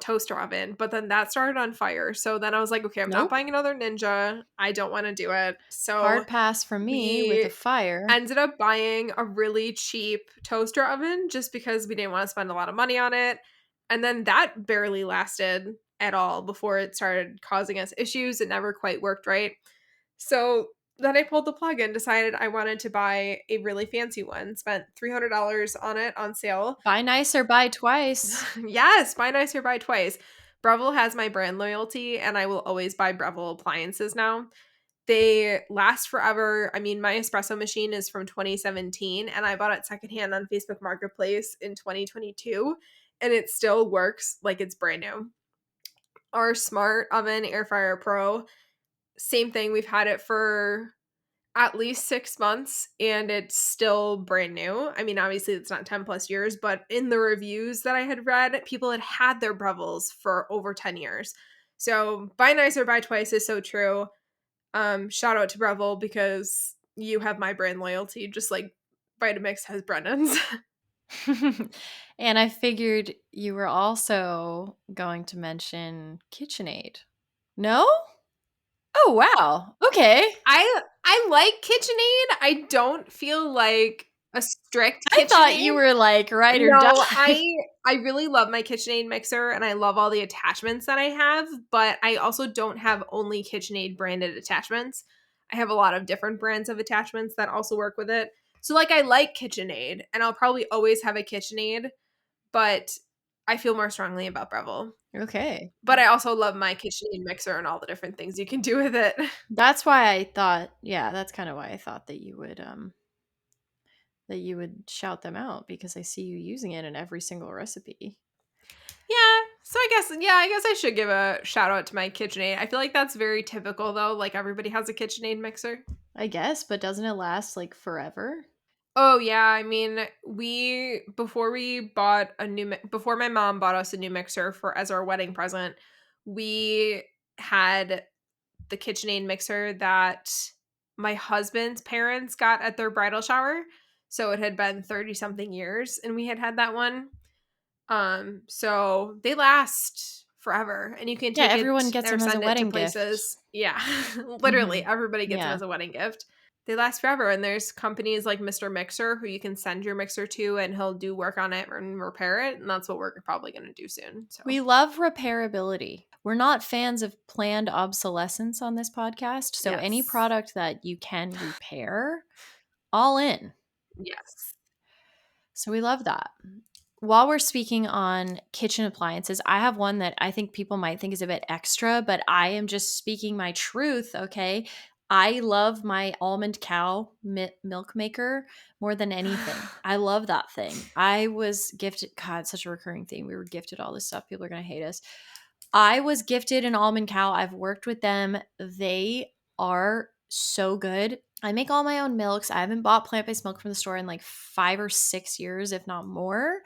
Speaker 1: toaster oven, but then that started on fire. So then I was like, okay, I'm not
Speaker 2: Nope.
Speaker 1: buying another Ninja. I don't want to do it. So
Speaker 2: Hard pass from me with a
Speaker 1: we
Speaker 2: fire.
Speaker 1: ended up buying a really cheap toaster oven just because we didn't want to spend a lot of money on it. And then that barely lasted at all before it started causing us issues. It never quite worked right. So then I pulled the plug and decided I wanted to buy a really fancy one. Spent $300 on it on sale.
Speaker 2: Buy nicer, buy twice.
Speaker 1: Yes, buy nicer, buy twice. Breville has my brand loyalty, and I will always buy Breville appliances now. They last forever. I mean, my espresso machine is from 2017, and I bought it secondhand on Facebook Marketplace in 2022, and it still works like it's brand new. Our smart oven air fryer pro, same thing. We've had it for at least 6 months, and it's still brand new. I mean, obviously, it's not 10 plus years, but in the reviews that I had read, people had their Brevilles for over 10 years. So buy nicer, buy twice is so true. Shout out to Breville because you have my brand loyalty, just like Vitamix has Brennan's.
Speaker 2: And I figured you were also going to mention KitchenAid. No? Oh, wow. Okay.
Speaker 1: I like KitchenAid. I don't feel like a strict
Speaker 2: I thought
Speaker 1: KitchenAid.
Speaker 2: you were like ride or die.
Speaker 1: No, I really love my KitchenAid mixer and I love all the attachments that I have, but I also don't have only KitchenAid branded attachments. I have a lot of different brands of attachments that also work with it. So like I like KitchenAid and I'll probably always have a KitchenAid, but I feel more strongly about Breville.
Speaker 2: Okay.
Speaker 1: But I also love my KitchenAid mixer and all the different things you can do with it.
Speaker 2: That's why I thought, yeah, that's kind of why I thought that you would shout them out because I see you using it in every single recipe.
Speaker 1: Yeah. So I guess I should give a shout out to my KitchenAid. I feel like that's very typical though. Like everybody has a KitchenAid mixer.
Speaker 2: I guess, but doesn't it last like forever?
Speaker 1: Oh yeah, I mean, we before we bought a before my mom bought us a new mixer for as our wedding present, we had the KitchenAid mixer that my husband's parents got at their bridal shower. So it had been 30 something years and we had that one. So they last forever and you can
Speaker 2: Yeah,
Speaker 1: take
Speaker 2: everyone
Speaker 1: it
Speaker 2: gets
Speaker 1: or
Speaker 2: them as a
Speaker 1: send it to
Speaker 2: wedding gift.
Speaker 1: places. Yeah. Literally
Speaker 2: Mhm.
Speaker 1: everybody gets them
Speaker 2: Yeah.
Speaker 1: as a wedding gift. They last forever and there's companies like Mr. Mixer who you can send your mixer to and he'll do work on it and repair it and that's what we're probably going to do soon. So,
Speaker 2: We love repairability. We're not fans of planned obsolescence on this podcast, so any
Speaker 1: yes.
Speaker 2: product that you can repair, all in.
Speaker 1: Yes.
Speaker 2: So we love that. While we're speaking on kitchen appliances, I have one that I think people might think is a bit extra, but I am just speaking my truth, okay? I love my almond cow milk maker more than anything. I love that thing. I was gifted, God, such a recurring thing. We were gifted all this stuff. People are going to hate us. I was gifted an almond cow. I've worked with them. They are so good. I make all my own milks. I haven't bought plant based milk from the store in like 5 or 6 years, if not more,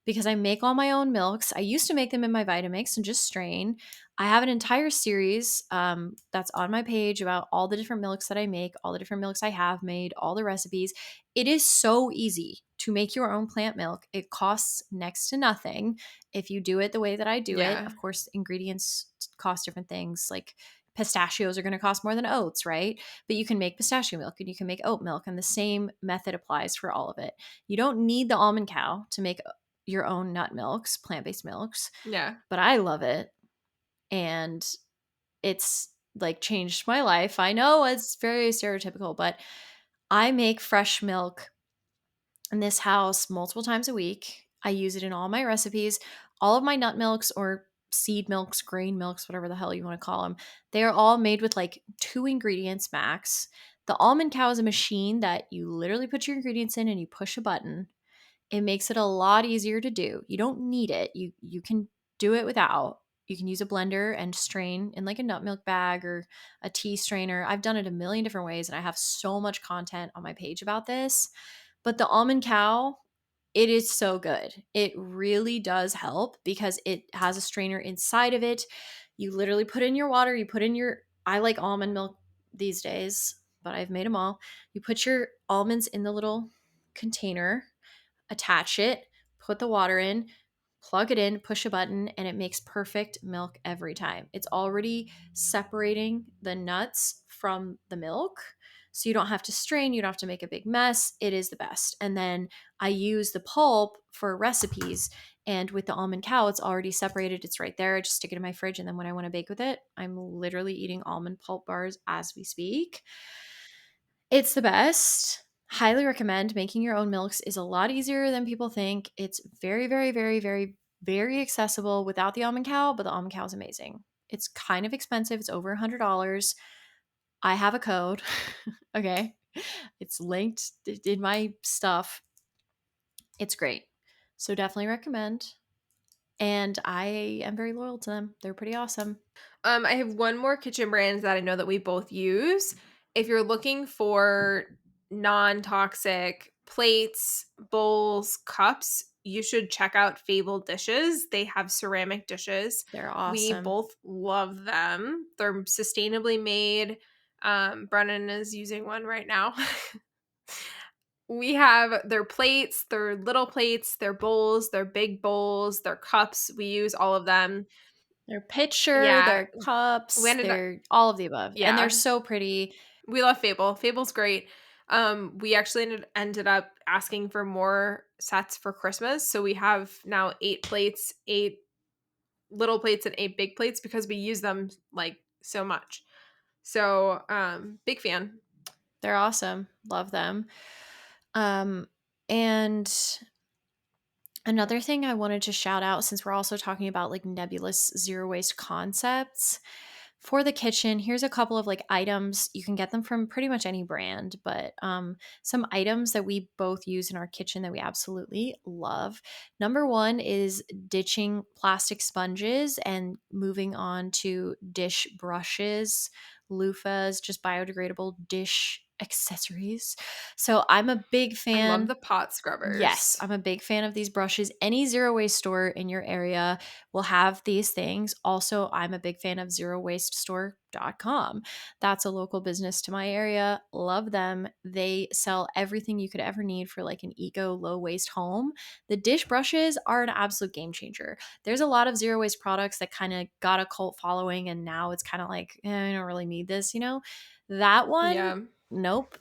Speaker 2: because I make all my own milks. I used to make them in my Vitamix and just strain. I have an entire series that's on my page about all the different milks that I make, all the different milks I have made, all the recipes. It is so easy to make your own plant milk. It costs next to nothing if you do it the way that I do it.
Speaker 1: Yeah.
Speaker 2: Of course, ingredients cost different things. Like pistachios are going to cost more than oats, right? But you can make pistachio milk and you can make oat milk, and the same method applies for all of it. You don't need the almond cow to make your own nut milks, plant based milks,
Speaker 1: Yeah.
Speaker 2: but I love it. And it's like changed my life. I know it's very stereotypical, but I make fresh milk in this house multiple times a week. I use it in all my recipes. All of my nut milks or seed milks, grain milks, whatever the hell you want to call them, they are all made with like 2 ingredients max. The almond cow is a machine that you literally put your ingredients in and you push a button. It makes it a lot easier to do. You don't need it. You can do it without. You can use a blender and strain in like a nut milk bag or a tea strainer. I've done it a million different ways and I have so much content on my page about this. But the almond cow, it is so good. It really does help because it has a strainer inside of it. You literally put in your water, you put in your, I like almond milk these days, but I've made them all. You put your almonds in the little container, attach it, put the water in, plug it in, push a button, and it makes perfect milk every time. It's already separating the nuts from the milk. So you don't have to strain, you don't have to make a big mess. It is the best. And then I use the pulp for recipes. And with the almond cow, it's already separated. It's right there. I just stick it in my fridge. And then when I want to bake with it, I'm literally eating almond pulp bars as we speak. It's the best. Highly recommend. Making your own milks is a lot easier than people think. It's very, very, very, very, very accessible without the almond cow, but the almond cow is amazing. It's kind of expensive. It's over $100. I have a code. Okay. It's linked in my stuff. It's great. So definitely recommend. And I am very loyal to them. They're pretty awesome.
Speaker 1: I have one more kitchen brand that I know that we both use. If you're looking for non-toxic plates, bowls, cups, you should check out Fable Dishes. They have ceramic dishes.
Speaker 2: They're
Speaker 1: We
Speaker 2: awesome.
Speaker 1: both love them. They're sustainably made. Brennan is using one right now. We have their plates, their little plates, their bowls, their big bowls, their cups. We use all of them.
Speaker 2: Their pitcher,
Speaker 1: Yeah,
Speaker 2: their
Speaker 1: we
Speaker 2: cups,
Speaker 1: ended up
Speaker 2: they're all of the above. And they're
Speaker 1: yeah,
Speaker 2: so pretty.
Speaker 1: we love Fable. Fable's great. We actually ended up asking for more sets for Christmas, so we have now 8 plates, 8 little plates, and 8 big plates because we use them, like, so much. So, big fan.
Speaker 2: They're awesome. Love them. Um, and another thing I wanted to shout out, since we're also talking about like nebulous zero waste concepts for the kitchen, here's a couple of like items. You can get them from pretty much any brand, but some items that we both use in our kitchen that we absolutely love. Number one is ditching plastic sponges and moving on to dish brushes, loofahs, just biodegradable dish accessories. So I'm a big
Speaker 1: I love
Speaker 2: fan.
Speaker 1: the pot
Speaker 2: Yes,
Speaker 1: scrubbers.
Speaker 2: I'm a big fan of these brushes. Any zero waste store in your area will have these things. Also, I'm a big fan of zerowastestore.com. That's a local business to my area. Love them. They sell everything you could ever need for like an eco low waste home. The dish brushes are an absolute game changer. There's a lot of zero waste products that kind of got a cult following and now it's kind of like, I don't really need this, you know? That one,
Speaker 1: Yeah,
Speaker 2: nope,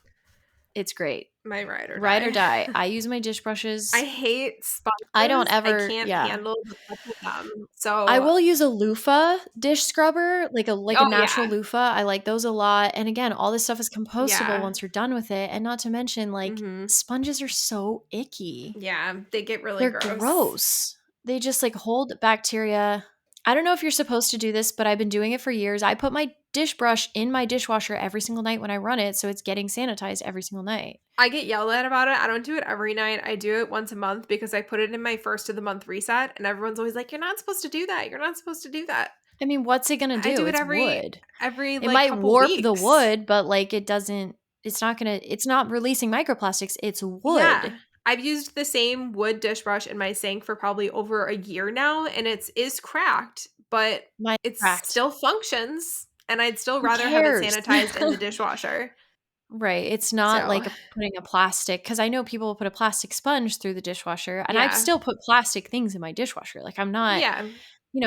Speaker 2: it's great.
Speaker 1: my ride or
Speaker 2: Ride or
Speaker 1: die.
Speaker 2: die. I use my dish
Speaker 1: I
Speaker 2: brushes.
Speaker 1: hate
Speaker 2: I don't
Speaker 1: sponges. I
Speaker 2: ever,
Speaker 1: can't
Speaker 2: yeah.
Speaker 1: handle the touch of them.
Speaker 2: I
Speaker 1: So
Speaker 2: will use a loofah dish scrubber, like a
Speaker 1: oh,
Speaker 2: natural
Speaker 1: yeah.
Speaker 2: loofah. I like those a lot. And again, all this stuff is compostable
Speaker 1: Yeah.
Speaker 2: once you're done with it. And not to mention, like,
Speaker 1: Mhm.
Speaker 2: sponges are so icky.
Speaker 1: Yeah, they get really
Speaker 2: They're
Speaker 1: gross.
Speaker 2: gross. They just like hold bacteria. I don't know if you're supposed to do this, but I've been doing it for years. I put my dish brush in my dishwasher every single night when I run it, so it's getting sanitized every single night.
Speaker 1: I get yelled at about it. I don't do it every night. I do it once a month because I put it in my first of the month reset, and everyone's always like, "You're not supposed to do that. You're not supposed to do that."
Speaker 2: I mean, what's it gonna
Speaker 1: I
Speaker 2: do?
Speaker 1: do it
Speaker 2: It's
Speaker 1: every
Speaker 2: wood.
Speaker 1: every
Speaker 2: It
Speaker 1: like
Speaker 2: might
Speaker 1: couple
Speaker 2: warp the
Speaker 1: weeks.
Speaker 2: wood, but like it doesn't it's not releasing microplastics, it's wood.
Speaker 1: Yeah. I've used the same wood dish brush in my sink for probably over a year now, and it's is cracked, but
Speaker 2: Mine's
Speaker 1: it
Speaker 2: cracked.
Speaker 1: still functions, and I'd still
Speaker 2: Who
Speaker 1: rather have it
Speaker 2: cares?
Speaker 1: sanitized in the dishwasher.
Speaker 2: Right, it's not
Speaker 1: So,
Speaker 2: like putting a plastic because I know people will put a plastic sponge through the dishwasher, and I've
Speaker 1: yeah.
Speaker 2: still put plastic things in my dishwasher, like, I'm not
Speaker 1: Yeah.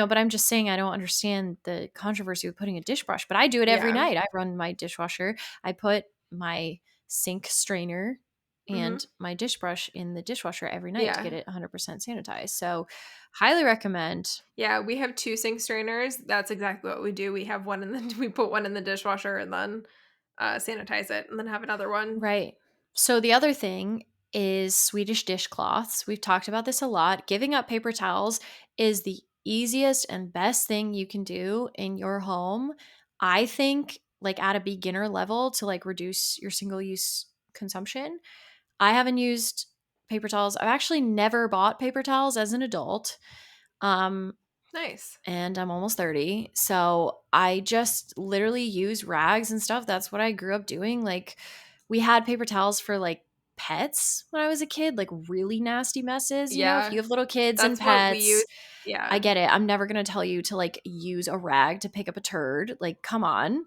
Speaker 2: but I'm just saying I don't understand the controversy with putting a dish brush, but I do it every
Speaker 1: Yeah.
Speaker 2: night. I run my dishwasher. I put my sink strainer and
Speaker 1: Mhm.
Speaker 2: my dish brush in the dishwasher every night to
Speaker 1: Yeah.
Speaker 2: get it 100% sanitized. So, highly recommend.
Speaker 1: Yeah, we have 2 sink strainers. That's exactly what we do. We have one in the we put one in the dishwasher and then, sanitize it and then have another one.
Speaker 2: Right. So, the other thing is Swedish dishcloths. We've talked about this a lot. Giving up paper towels is the easiest and best thing you can do in your home. I think, like at a beginner level, to like reduce your single use consumption. I haven't used paper towels. I've actually never bought paper towels as an adult. Um,
Speaker 1: Nice.
Speaker 2: and I'm almost 30. So I just literally use rags and stuff. That's what I grew up doing. Like, we had paper towels for like pets when I was a kid, like really nasty messes. If
Speaker 1: Yeah.
Speaker 2: you have little kids and
Speaker 1: That's what we use.
Speaker 2: pets, I
Speaker 1: Yeah.
Speaker 2: get it. I'm never going to tell you to like use a rag to pick up a turd. Like, come on.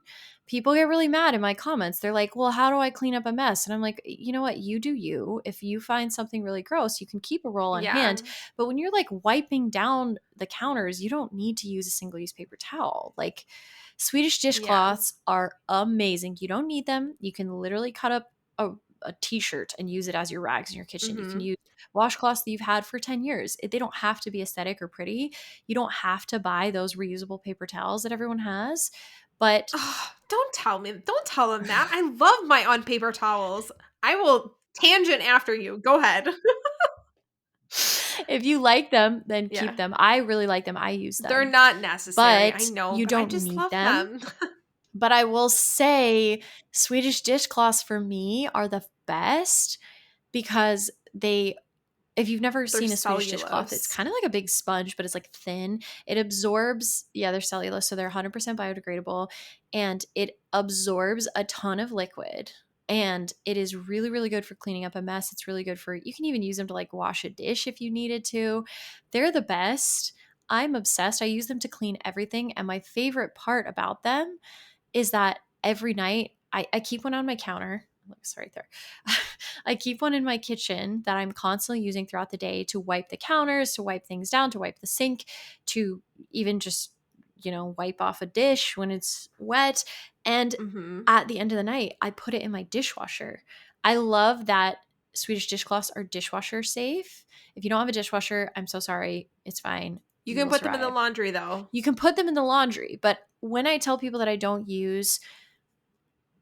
Speaker 2: people get really mad in my comments. They're like, well, how do I clean up a mess? And I'm like, you know what? You do you. If you find something really gross, you can keep a roll on
Speaker 1: Yeah.
Speaker 2: hand. But when you're like wiping down the counters, you don't need to use a single use paper towel. Like Swedish
Speaker 1: Yeah.
Speaker 2: dishcloths are amazing. You don't need them. You can literally cut up a t-shirt and use it as your rags in your kitchen. You can
Speaker 1: Mhm.
Speaker 2: use washcloths that you've had for 10 years. They don't have to be aesthetic or pretty. You don't have to buy those reusable paper towels that everyone has. But
Speaker 1: Oh, don't tell them that. I love my on paper towels. I will tangent after you. Go ahead.
Speaker 2: if you like them, then keep
Speaker 1: Yeah.
Speaker 2: them. I really like them. I use
Speaker 1: They're
Speaker 2: them.
Speaker 1: not necessary, I
Speaker 2: But
Speaker 1: know,
Speaker 2: you
Speaker 1: but I
Speaker 2: don't
Speaker 1: just
Speaker 2: need
Speaker 1: love
Speaker 2: them.
Speaker 1: them.
Speaker 2: But I will say Swedish dishcloths for me are the best because they if you've never
Speaker 1: They're
Speaker 2: seen a Swedish dishcloth, it's
Speaker 1: cellulose.
Speaker 2: kind of like a big sponge, but it's like thin. It absorbs, yeah, they're cellulose, so they're 100% biodegradable, and it absorbs a ton of liquid. And it is really, really good for cleaning up a mess. It's really good for, you can even use them to like wash a dish if you needed to. They're the best. I'm obsessed. I use them to clean everything. And my favorite part about them is that every night I keep one on my counter. Sorry, there. I keep one in my kitchen that I'm constantly using throughout the day to wipe the counters, to wipe things down, to wipe the sink, to even just, wipe off a dish when it's wet. And
Speaker 1: Mhm.
Speaker 2: at the end of the night, I put it in my dishwasher. I love that Swedish dishcloths are dishwasher safe. If you don't have a dishwasher, I'm so sorry. It's fine.
Speaker 1: You
Speaker 2: You
Speaker 1: can
Speaker 2: will
Speaker 1: put them in the
Speaker 2: survive.
Speaker 1: laundry, though.
Speaker 2: You can put them in the laundry, but when I tell people that I don't use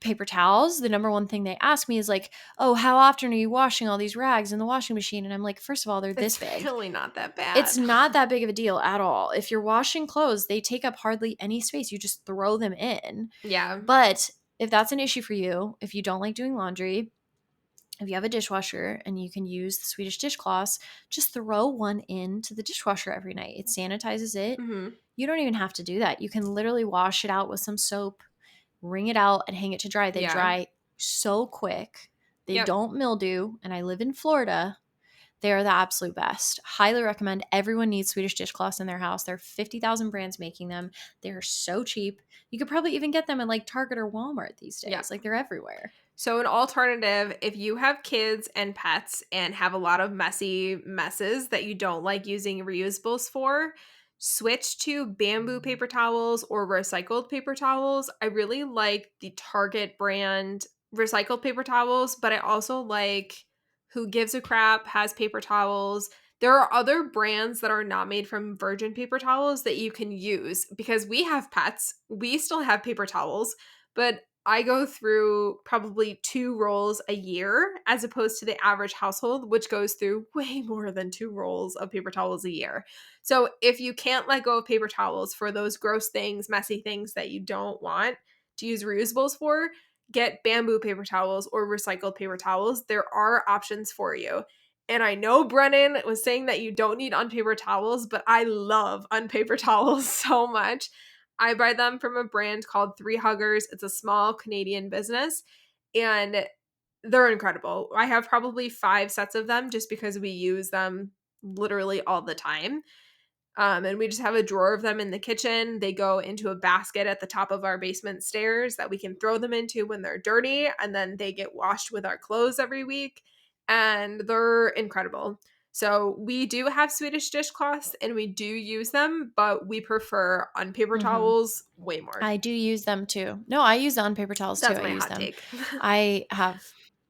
Speaker 2: paper towels, the number one thing they ask me is like, "Oh, how often are you washing all these rags in the washing machine?" And I'm like, "First of all, they're this
Speaker 1: It's
Speaker 2: big.
Speaker 1: really not that
Speaker 2: It's
Speaker 1: bad.
Speaker 2: not that big of a deal at all. If you're washing clothes, they take up hardly any space. You just throw them in.
Speaker 1: Yeah.
Speaker 2: But if that's an issue for you, if you don't like doing laundry, if you have a dishwasher and you can use the Swedish dishcloths, just throw one into the dishwasher every night. It sanitizes it.
Speaker 1: Mhm.
Speaker 2: You don't even have to do that. You can literally wash it out with some soap, wring it out, and hang it to dry. They
Speaker 1: Yeah.
Speaker 2: dry so quick. They
Speaker 1: Yep.
Speaker 2: don't mildew. And I live in Florida. They are the absolute best. Highly recommend. Everyone needs Swedish dishcloths in their house. There are 50,000 brands making them. They're so cheap. You could probably even get them in like Target or Walmart these
Speaker 1: Yeah.
Speaker 2: days. Like they're everywhere.
Speaker 1: So, an alternative, if you have kids and pets and have a lot of messy messes that you don't like using reusables for, switch to bamboo paper towels or recycled paper towels. I really like the Target brand recycled paper towels, but I also like Who Gives a Crap has paper towels. There are other brands that are not made from virgin paper towels that you can use because we have pets. We still have paper towels, but I go through probably 2 rolls a year as opposed to the average household, which goes through way more than 2 rolls of paper towels a year. So, if you can't let go of paper towels for those gross things, messy things that you don't want to use reusables for, get bamboo paper towels or recycled paper towels. There are options for you. And I know Brennan was saying that you don't need unpaper towels, but I love unpaper towels so much. I buy them from a brand called Three Huggers. It's a small Canadian business and they're incredible. I have probably 5 sets of them just because we use them literally all the time. And we just have a drawer of them in the kitchen. They go into a basket at the top of our basement stairs that we can throw them into when they're dirty. And then they get washed with our clothes every week. And they're incredible. So we do have Swedish dishcloths and we do use them, but we prefer on paper
Speaker 2: Mm-hmm.
Speaker 1: towels way more.
Speaker 2: I do use them too. No, I use on paper towels too.
Speaker 1: That's
Speaker 2: I
Speaker 1: my
Speaker 2: use
Speaker 1: hot
Speaker 2: them.
Speaker 1: take.
Speaker 2: I have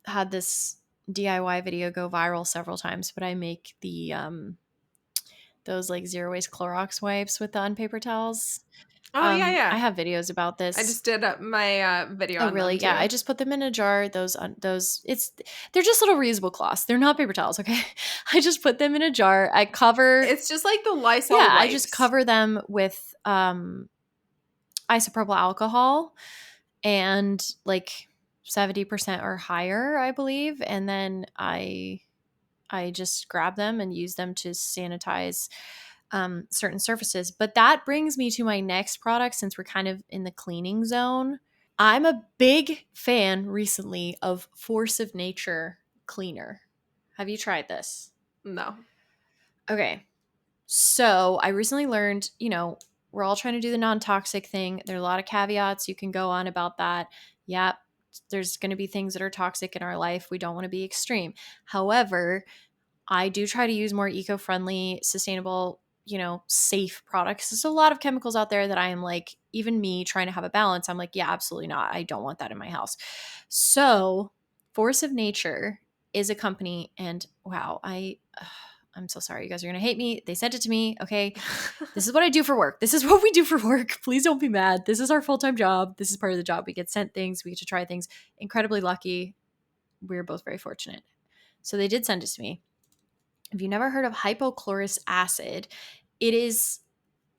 Speaker 2: had this DIY video go viral several times, but I make the those like zero waste Clorox wipes with the unpaper towels.
Speaker 1: Oh, yeah,
Speaker 2: I
Speaker 1: yeah.
Speaker 2: have videos about
Speaker 1: I
Speaker 2: this.
Speaker 1: just did my video
Speaker 2: Oh,
Speaker 1: on them
Speaker 2: really? Yeah, I
Speaker 1: too.
Speaker 2: just put them in a jar. Those they're just little reusable cloths. They're not paper towels, okay? I just put them in a jar. I cover
Speaker 1: It's just like the
Speaker 2: Yeah,
Speaker 1: Lysol
Speaker 2: I just
Speaker 1: wipes.
Speaker 2: cover them with isopropyl alcohol and like 70% or higher, I believe, and then I just grab them and use them to sanitize certain surfaces. But that brings me to my next product since we're kind of in the cleaning zone. I'm a big fan recently of Force of Nature cleaner. Have you tried this?
Speaker 1: No.
Speaker 2: Okay. So I recently learned, we're all trying to do the non-toxic thing. There are a lot of caveats you can go on about that. Yeah, there's going to be things that are toxic in our life. We don't want to be extreme. However, I do try to use more eco-friendly, sustainable, safe products. There's a lot of chemicals out there that I am like, even me trying to have a balance, I'm like, yeah, absolutely not. I don't want that in my house. So, Force of Nature is a company, and wow, I'm so sorry. You guys are going to hate me. They sent it to me. Okay. This is what I do for work. This is what we do for work. Please don't be mad. This is our full-time job. This is part of the job. We get sent things, we get to try things. Incredibly lucky. We're both very fortunate. So they did send it to me. If you've never heard of hypochlorous acid, it is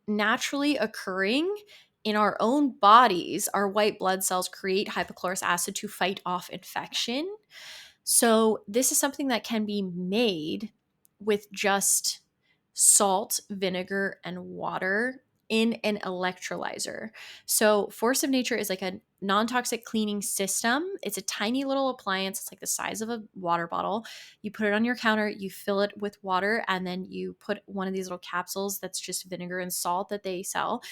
Speaker 2: naturally occurring in our own bodies. Our white blood cells create hypochlorous acid to fight off infection. So, this is something that can be made with just salt, vinegar, and water in an electrolyzer. So, Force of Nature is like a non toxic cleaning system. It's a tiny little appliance. It's like the size of a water bottle. You put it on your counter, you fill it with water, and then you put one of these little capsules that's just vinegar and salt that they sell.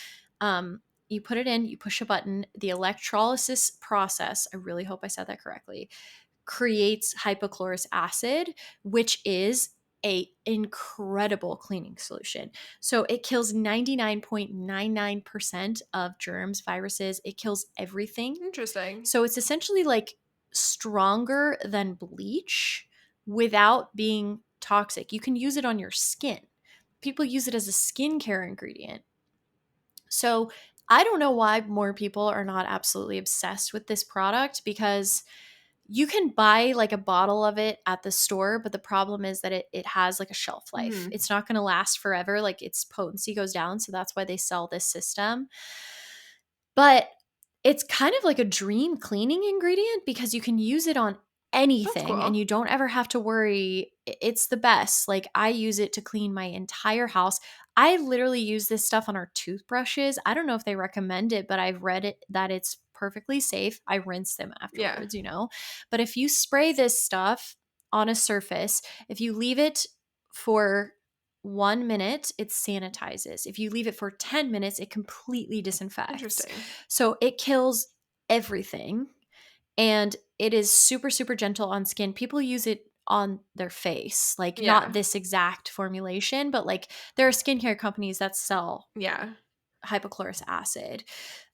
Speaker 2: You put it in, you push a button. The electrolysis process, I really hope I said that correctly, creates hypochlorous acid, which is a incredible cleaning solution. So it kills 99.99% of germs, viruses. It kills everything.
Speaker 1: Interesting.
Speaker 2: So it's essentially like stronger than bleach without being toxic. You can use it on your skin. People use it as a skincare ingredient. So I don't know why more people are not absolutely obsessed with this product, because you can buy like a bottle of it at the store, but the problem is that it has like a shelf life.
Speaker 1: Mhm.
Speaker 2: It's not going to last forever. Like its potency goes down. So that's why they sell this system. But it's kind of like a dream cleaning ingredient because you can use it on
Speaker 1: That's
Speaker 2: anything and
Speaker 1: cool.
Speaker 2: you don't ever have to worry. It's the best. Like I use it to clean my entire house. I literally use this stuff on our toothbrushes. I don't know if they recommend it, but I've read it that it's perfectly safe. I rinse them
Speaker 1: Yeah.
Speaker 2: afterwards. But if you spray this stuff on a surface, if you leave it for 1 minute, it sanitizes. If you leave it for 10 minutes, it completely disinfects.
Speaker 1: Interesting.
Speaker 2: So it kills everything, and it is super, super gentle on skin. People use it on their face, like not
Speaker 1: Yeah.
Speaker 2: this exact formulation, but like there are skincare companies that sell
Speaker 1: Yeah.
Speaker 2: hypochlorous acid.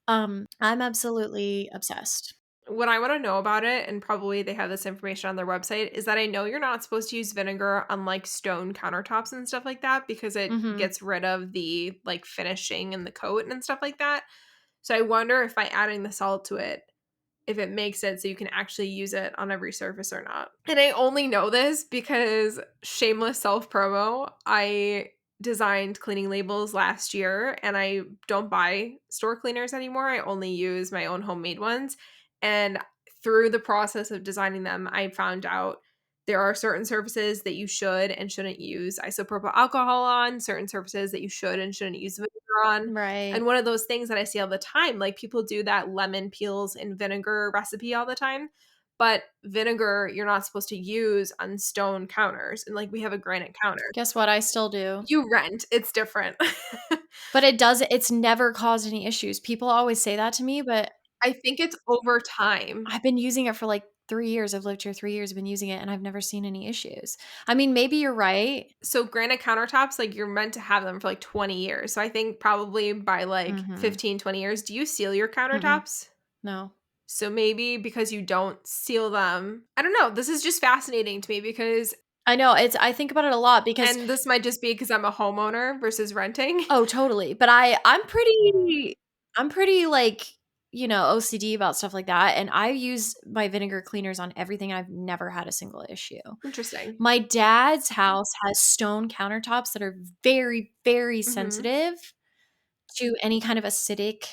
Speaker 2: I'm absolutely obsessed.
Speaker 1: What I want to know about it, and probably they have this information on their website, is that I know you're not supposed to use vinegar on like stone countertops and stuff like that because it
Speaker 2: Hmm.
Speaker 1: gets rid of the like finishing and the coat and stuff like that. So I wonder if by adding the salt to it, if it makes it so you can actually use it on every surface or not. And I only know this because shameless self promo, I designed cleaning labels last year and I don't buy store cleaners anymore. I only use my own homemade ones. And through the process of designing them, I found out there are certain surfaces that you should and shouldn't use isopropyl alcohol on, certain surfaces that you should and shouldn't use vinegar on. And
Speaker 2: Right.
Speaker 1: one of those things that I see all the time, like people do that lemon peels and vinegar recipe all the time. But vinegar, you're not supposed to use on stone counters. And like we have a granite counter.
Speaker 2: Guess what? I still do.
Speaker 1: You rent, it's different.
Speaker 2: But it's never caused any issues. People always say that to me, but
Speaker 1: I think it's over time.
Speaker 2: I've been using it for like 3 years. I've lived here 3 years, I've been using it, and I've never seen any issues. I mean, maybe you're right.
Speaker 1: So granite countertops, like you're meant to have them for like 20 years. So I think probably by like
Speaker 2: Mhm.
Speaker 1: 15, 20 years, do you seal your
Speaker 2: Mm-mm.
Speaker 1: countertops?
Speaker 2: No.
Speaker 1: So maybe because you don't seal them, I don't know. This is just fascinating to me because,
Speaker 2: I know, I think about it a lot because
Speaker 1: and this might just be because I'm a homeowner versus renting.
Speaker 2: oh, totally, but I'm pretty, like, OCD about stuff like that, and I use my vinegar cleaners on everything, and I've never had a single issue.
Speaker 1: Interesting.
Speaker 2: My dad's house has stone countertops that are very, very
Speaker 1: Mhm.
Speaker 2: sensitive to any kind of acidic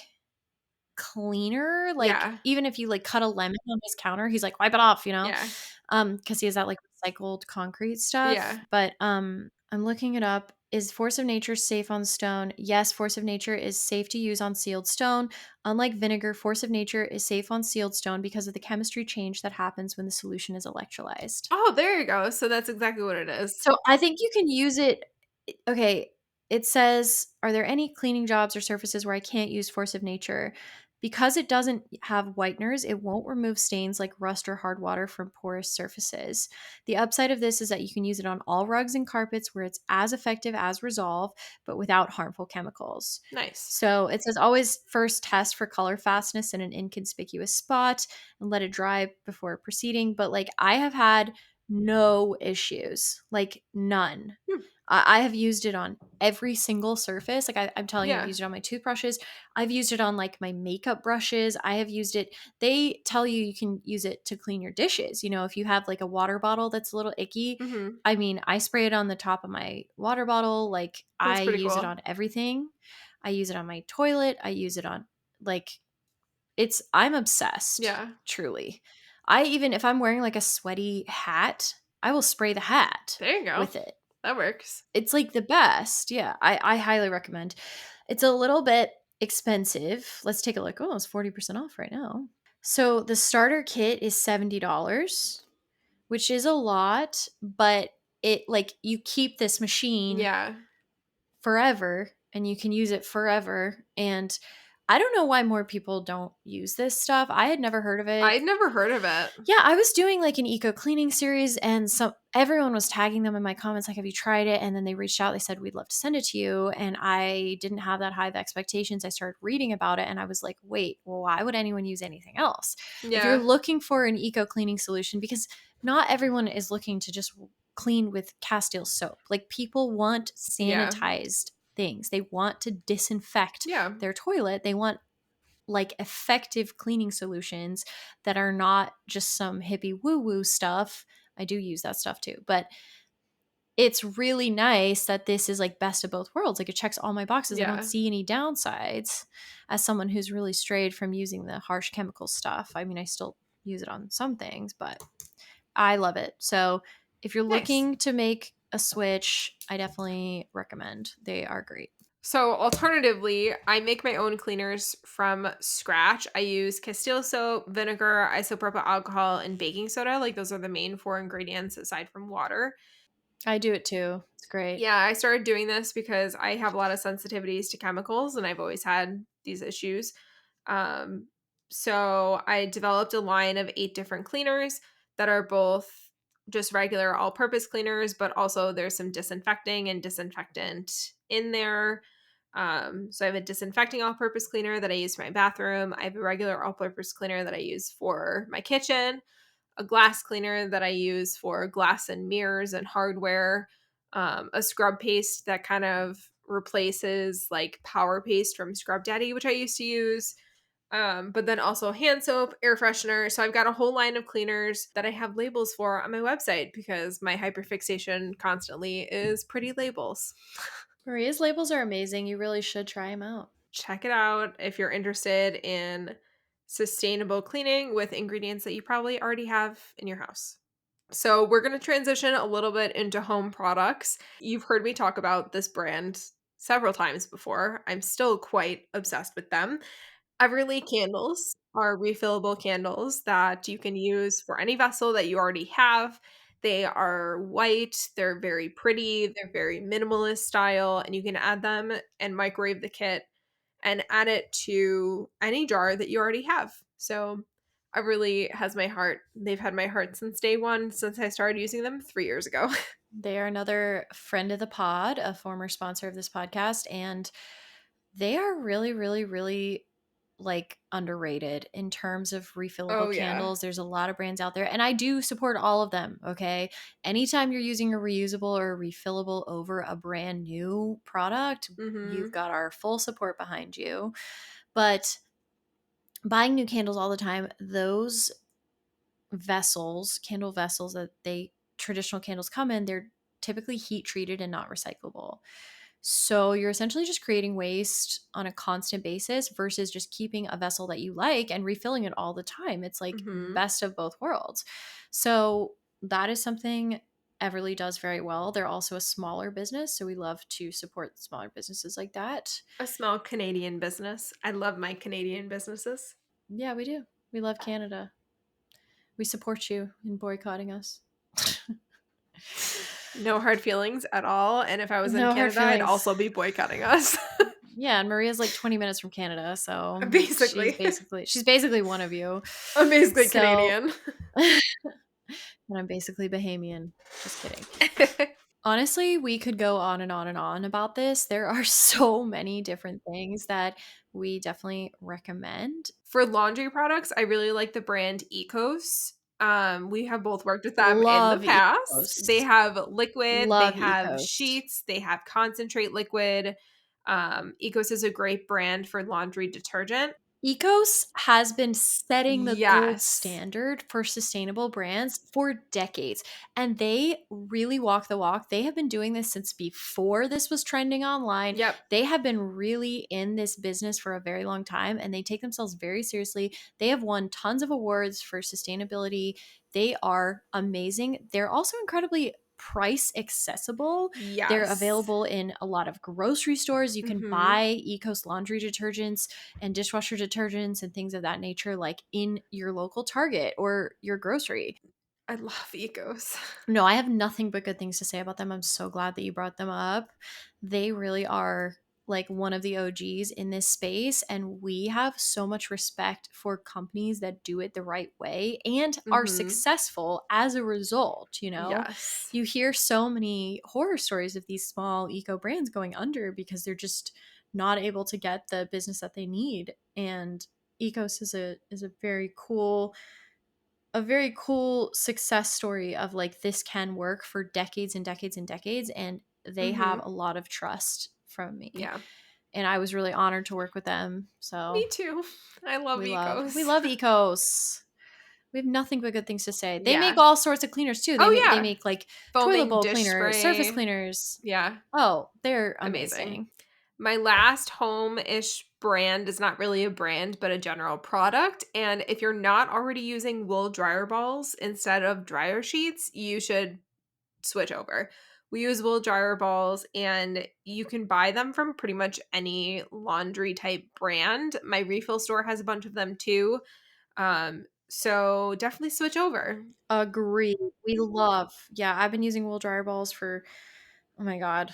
Speaker 2: cleaner. Like,
Speaker 1: Yeah.
Speaker 2: even if you, like, cut a lemon on his counter, he's like, "Wipe it off,"
Speaker 1: Yeah.
Speaker 2: because he has that, like, recycled concrete stuff.
Speaker 1: Yeah.
Speaker 2: But, I'm looking it up. Is Force of Nature safe on stone? Yes, Force of Nature is safe to use on sealed stone. Unlike vinegar, Force of Nature is safe on sealed stone because of the chemistry change that happens when the solution is electrolyzed.
Speaker 1: Oh, there you go. So that's exactly what it is.
Speaker 2: So, I think you can use it. Okay, it says, "Are there any cleaning jobs or surfaces where I can't use force of nature? Because it doesn't have whiteners, it won't remove stains like rust or hard water from porous surfaces. The upside of this is that you can use it on all rugs and carpets where it's as effective as Resolve, but without harmful chemicals."
Speaker 1: Nice.
Speaker 2: So it says always first test for color fastness in an inconspicuous spot and let it dry before proceeding. But like I have had no issues, like none.
Speaker 1: Hmm.
Speaker 2: I have used it on every single surface. Like I'm telling you, I've
Speaker 1: Yeah.
Speaker 2: used it on my toothbrushes. I've used it on like my makeup brushes. I have used it. They tell you you can use it to clean your dishes. You know, if you have like a water bottle that's a little icky,
Speaker 1: Mhm.
Speaker 2: I mean, I spray it on the top of my water bottle. Like
Speaker 1: That's
Speaker 2: I
Speaker 1: pretty
Speaker 2: use it
Speaker 1: cool.
Speaker 2: on everything. I use it on my toilet. I use it on like I'm obsessed,
Speaker 1: Yeah.
Speaker 2: truly. I even if I'm wearing like a sweaty hat, I will spray the hat
Speaker 1: There you go.
Speaker 2: with it.
Speaker 1: That works.
Speaker 2: It's like the best. Yeah, I highly recommend. It's a little bit expensive. Let's take a look. Oh, it's 40% off right now. So the starter kit is $70, which is a lot, but it like you keep this machine
Speaker 1: Yeah.
Speaker 2: forever and you can use it forever. And I don't know why more people don't use this stuff. I had never heard of it.
Speaker 1: I'd never heard of it.
Speaker 2: Yeah, I was doing like an eco cleaning series and some everyone was tagging them in my comments like have you tried it, and then they reached out, they said we'd love to send it to you, and I didn't have that high of expectations. I started reading about it and I was like, "Wait, well, why would anyone use anything else?" If you're
Speaker 1: Yeah.
Speaker 2: looking for an eco cleaning solution, because not everyone is looking to just clean with Castile soap. Like people want
Speaker 1: Yeah.
Speaker 2: sanitized things. They want to disinfect
Speaker 1: Yeah.
Speaker 2: their toilet. They want like effective cleaning solutions that are not just some hippie woo woo stuff. I do use that stuff too, but it's really nice that this is like best of both worlds. Like it checks all my boxes. I don't
Speaker 1: Yeah.
Speaker 2: see any downsides as someone who's really strayed from using the harsh chemical stuff. I mean, I still use it on some things, but I love it. So if you're
Speaker 1: Nice.
Speaker 2: looking to make a switch, I definitely recommend. They are great.
Speaker 1: So, alternatively, I make my own cleaners from scratch. I use Castile soap, vinegar, isopropyl alcohol, and baking soda. Like, those are the main four ingredients aside from water.
Speaker 2: I do it too. It's great.
Speaker 1: Yeah, I started doing this because I have a lot of sensitivities to chemicals and I've always had these issues. Um, so I developed a line of 8 different cleaners that are both just regular all purpose cleaners, but also there's some disinfecting and disinfectant in there. So I have a disinfecting all purpose cleaner that I use for my bathroom. I have a regular all purpose cleaner that I use for my kitchen, a glass cleaner that I use for glass and mirrors and hardware, a scrub paste that kind of replaces like Power Paste from Scrub Daddy, which I used to use. But then also hand soap, air freshener. So I've got a whole line of cleaners that I have labels for on my website because my hyperfixation constantly is pretty labels.
Speaker 2: Maria's labels are amazing. You really should try them out.
Speaker 1: Check it out if you're interested in sustainable cleaning with ingredients that you probably already have in your house. So, we're going to transition a little bit into home products. You've heard me talk about this brand several times before. I'm still quite obsessed with them. Everly candles are refillable candles that you can use for any vessel that you already have. They are white, they're very pretty, they're very minimalist style, and you can add them and microwave the kit and add it to any jar that you already have. So Everly has my heart. They've had my heart since day one, since I started using them 3 years ago.
Speaker 2: They are another friend of the pod, a former sponsor of this podcast, and they are really, really, really like underrated in terms of
Speaker 1: Oh,
Speaker 2: refillable
Speaker 1: yeah.
Speaker 2: candles. There's a lot of brands out there, and I do support all of them. Okay. Anytime you're using a reusable or a refillable over a brand new product, you've
Speaker 1: Mhm.
Speaker 2: got our full support behind you. But buying new candles all the time, those vessels, candle vessels that they traditional candles come in, they're typically heat treated and not recyclable. So you're essentially just creating waste on a constant basis versus just keeping a vessel that you like and refilling it all the time. It's like
Speaker 1: Mhm.
Speaker 2: best of both worlds. So that is something Everly does very well. They're also a smaller business, so we love to support smaller businesses like that.
Speaker 1: A small Canadian business. I love my Canadian businesses.
Speaker 2: Yeah, we do. We love Canada. We support you in boycotting us.
Speaker 1: No hard feelings at all, and if I was in
Speaker 2: No hard
Speaker 1: Canada, I'd
Speaker 2: feelings.
Speaker 1: also be boycotting us.
Speaker 2: Yeah, and Maria's like 20 minutes from Canada, so
Speaker 1: Basically.
Speaker 2: she's basically one of you.
Speaker 1: I'm basically
Speaker 2: So
Speaker 1: Canadian.
Speaker 2: and I'm basically Bahamian. Just kidding. Honestly, we could go on and on and on about this. There are so many different things that we definitely recommend.
Speaker 1: For laundry products, I really like the brand Ecos. We have both worked with them in the
Speaker 2: Love
Speaker 1: past. They
Speaker 2: Ecos.
Speaker 1: have liquid, they
Speaker 2: Love
Speaker 1: have
Speaker 2: Ecos.
Speaker 1: sheets, they have concentrate liquid. Ecos is a great brand for laundry detergent.
Speaker 2: Ecos has been setting the gold
Speaker 1: Yes.
Speaker 2: standard for sustainable brands for decades, and they really walk the walk. They have been doing this since before this was trending online.
Speaker 1: Yep.
Speaker 2: They have been really in this business for a very long time, and they take themselves very seriously. They have won tons of awards for sustainability. They are amazing. They're also incredibly price accessible. They're
Speaker 1: Yes.
Speaker 2: available in a lot of grocery stores. You can
Speaker 1: Mhm.
Speaker 2: buy Ecos laundry detergents and dishwasher detergents and things of that nature, like in your local Target or your grocery.
Speaker 1: I love Ecos.
Speaker 2: No, I have nothing but good things to say about them. I'm so glad that you brought them up. They really are like one of the OGs in this space. And we have so much respect for companies that do it the right way and are
Speaker 1: Mhm.
Speaker 2: successful as a result.
Speaker 1: Yes.
Speaker 2: You hear so many horror stories of these small eco brands going under because they're just not able to get the business that they need. And Ecos is a very cool success story of like this can work for decades and decades and decades, and they have
Speaker 1: Mhm.
Speaker 2: a lot of trust from me,
Speaker 1: Yeah.
Speaker 2: and I was really honored to work with them. So
Speaker 1: Me too. I love
Speaker 2: we
Speaker 1: Ecos.
Speaker 2: love Ecos. We have nothing but good things to say. They make
Speaker 1: Yeah.
Speaker 2: all sorts of cleaners too.
Speaker 1: Oh,
Speaker 2: They
Speaker 1: yeah.
Speaker 2: make like toilet
Speaker 1: Foaming
Speaker 2: bowl
Speaker 1: dish
Speaker 2: cleaners, surface
Speaker 1: spray.
Speaker 2: cleaners.
Speaker 1: Yeah.
Speaker 2: Oh, they're
Speaker 1: Amazing.
Speaker 2: amazing.
Speaker 1: My last home-ish brand is not really a brand, but a general product, and if you're not already using wool dryer balls instead of dryer sheets, you should switch over. We use wool dryer balls, and you can buy them from pretty much any laundry type brand. My refill store has a bunch of them too. So definitely switch over.
Speaker 2: Agree. We love. Yeah, I've been using wool dryer balls for, oh my god,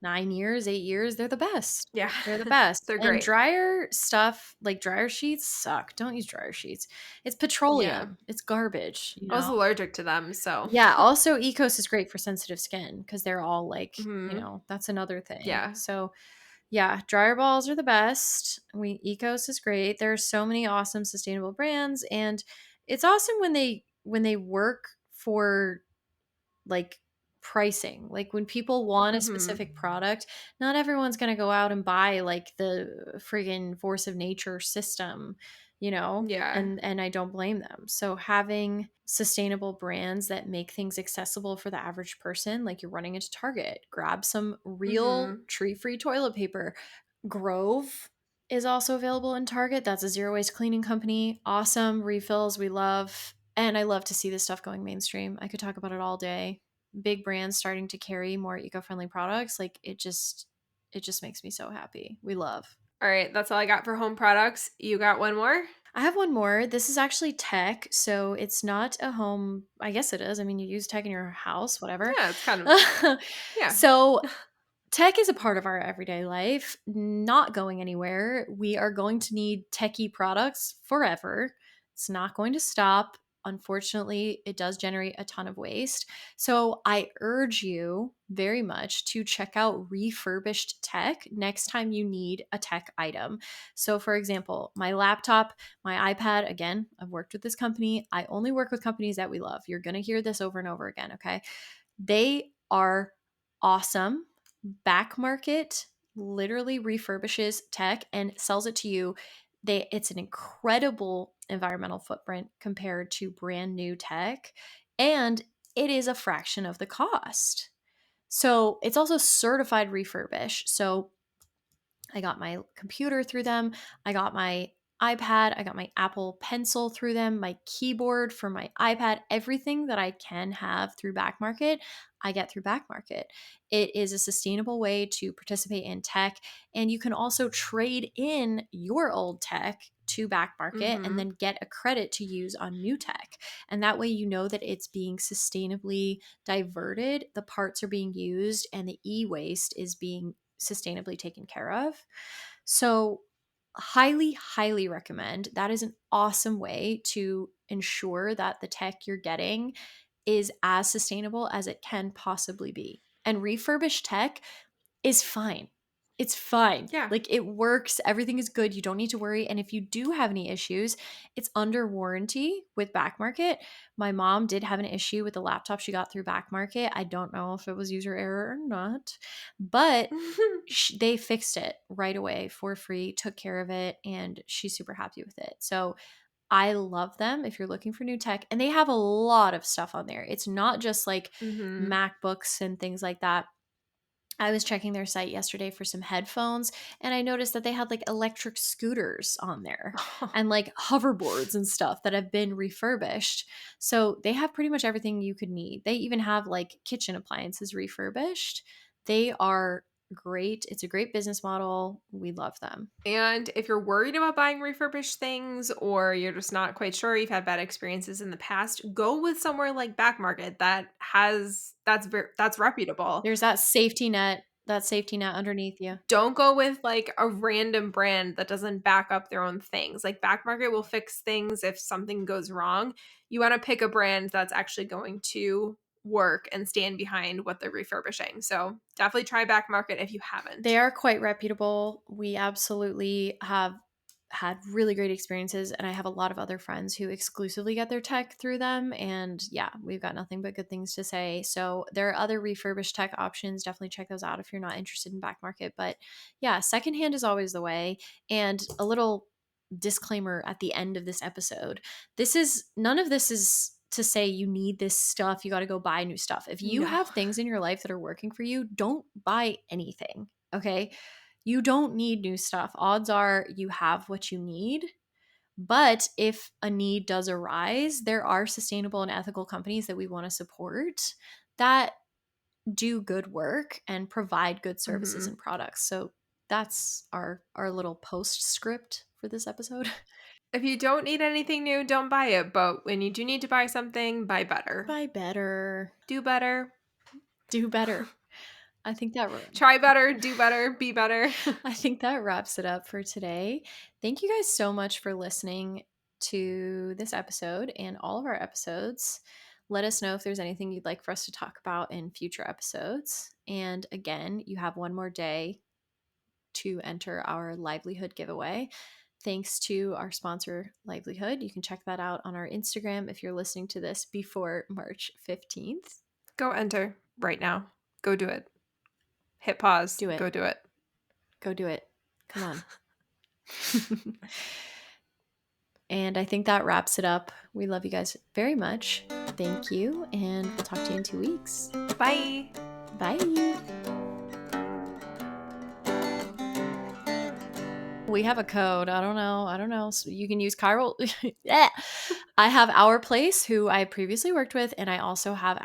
Speaker 2: 9 years, 8 years. They're the best.
Speaker 1: Yeah.
Speaker 2: They're the best.
Speaker 1: They're
Speaker 2: And
Speaker 1: great.
Speaker 2: dryer stuff, like dryer sheets suck. Don't use dryer sheets. It's
Speaker 1: Yeah.
Speaker 2: petroleum. It's garbage,
Speaker 1: I was allergic to them, so
Speaker 2: Yeah, also Ecos is great for sensitive skin because they're all like,
Speaker 1: mhm.
Speaker 2: that's another thing.
Speaker 1: Yeah.
Speaker 2: So, yeah, dryer balls are the best. Ecos is great. There are so many awesome sustainable brands, and it's awesome when they work for like pricing. Like when people want a
Speaker 1: Mhm.
Speaker 2: specific product, not everyone's going to go out and buy like the friggin' force of nature system,
Speaker 1: Yeah.
Speaker 2: and I don't blame them. So having sustainable brands that make things accessible for the average person, like you're running into Target, grab some real
Speaker 1: Mhm.
Speaker 2: tree-free toilet paper. Grove is also available in Target. That's a zero waste cleaning company. Awesome refills. We love. And I love to see this stuff going mainstream. I could talk about it all day. Big brands starting to carry more eco-friendly products. Like it just makes me so happy. We love.
Speaker 1: All right, that's all I got for home products. You got one more?
Speaker 2: I have one more. This is actually tech. So it's not a home. I guess it is. I mean, you use tech in your house, whatever.
Speaker 1: Yeah, it's kind of yeah.
Speaker 2: So tech is a part of our everyday life, not going anywhere. We are going to need techie products forever. It's not going to stop. Unfortunately, it does generate a ton of waste. So I urge you very much to check out refurbished tech next time you need a tech item. So, for example, my laptop, my iPad, again, I've worked with this company. I only work with companies that we love. You're going to hear this over and over again, okay? They are awesome. Back Market literally refurbishes tech and sells it to you. It's an incredible environmental footprint compared to brand new tech, and it is a fraction of the cost. So it's also certified refurbish. So I got my computer through them. I got my iPad. I got my Apple Pencil through them, my keyboard for my iPad, everything that I can have through Back Market, I get through Back Market. It is a sustainable way to participate in tech. And you can also trade in your old tech to Back Market and
Speaker 1: Mhm.
Speaker 2: then get a credit to use on new tech. And that way, you know that it's being sustainably diverted, the parts are being used, and the e waste is being sustainably taken care of. So, highly, highly recommend. That is an awesome way to ensure that the tech you're getting is as sustainable as it can possibly be. And refurbished tech is fine. It's fine.
Speaker 1: Yeah.
Speaker 2: Like it works, everything is good. You don't need to worry. And if you do have any issues, it's under warranty with Back Market. My mom did have an issue with the laptop she got through Back Market. I don't know if it was user error or not, but they fixed it right away for free, took care of it, and she's super happy with it. So I love them if you're looking for new tech. And they have a lot of stuff on there. It's not just like
Speaker 1: Mhm.
Speaker 2: MacBooks and things like that. I was checking their site yesterday for some headphones and I noticed that they had like electric scooters on there and like hoverboards and stuff that have been refurbished. So they have pretty much everything you could need. They even have like kitchen appliances refurbished. They are great. It's a great business model. We love them.
Speaker 1: And if you're worried about buying refurbished things or you're just not quite sure, you've had bad experiences in the past, go with somewhere like Back Market that's reputable.
Speaker 2: There's that safety net underneath you.
Speaker 1: Don't go with like a random brand that doesn't back up their own things. Like Back Market will fix things if something goes wrong. You want to pick a brand that's actually going to work and stand behind what they're refurbishing. So definitely try Back Market if you
Speaker 2: They
Speaker 1: haven't.
Speaker 2: are quite reputable. We absolutely have had really great experiences, and I have a lot of other friends who exclusively get their tech through them. And yeah, we've got nothing but good things to say. So there are other refurbished tech options. Definitely check those out if you're not interested in back market. But yeah, secondhand is always the way. And a little disclaimer at the end of this episode, this is none of this is to say you need this stuff, you got to go buy new stuff. If you
Speaker 1: No.
Speaker 2: have things in your life that are working for you, don't buy anything. Okay, you don't need new stuff. Odds are you have what you need. But if a need does arise, there are sustainable and ethical companies that we want to support that do good work and provide good services
Speaker 1: Mhm.
Speaker 2: and products. So that's our little postscript for this episode.
Speaker 1: If you don't need anything new, don't buy it, but when you do need to buy something, buy better.
Speaker 2: Buy better,
Speaker 1: Do better.
Speaker 2: do better. I think that
Speaker 1: Try better, do better, be better.
Speaker 2: I think that wraps it up for today. Thank you guys so much for listening to this episode and all of our episodes. Let us know if there's anything you'd like for us to talk about in future episodes. And again, you have one more day to enter our livelihood giveaway. Thanks to our sponsor, Livelihood. You can check that out on our Instagram if you're listening to this before March 15th.
Speaker 1: Go enter right now. Go do it. Hit pause.
Speaker 2: Do it.
Speaker 1: Go do it.
Speaker 2: Go do it. Come on. And I think that wraps it up. We love you guys very much. Thank you. And we'll talk to you in 2 weeks.
Speaker 1: Bye.
Speaker 2: Bye. We have a code. I don't know. So you can use chiral. Yeah. I have Our Place, who I previously worked with, and I also have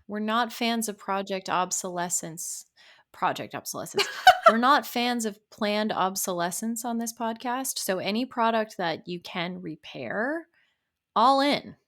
Speaker 2: We're not fans of project obsolescence. Project obsolescence. We're not fans of planned obsolescence on this podcast. So any product that you can repair, all in.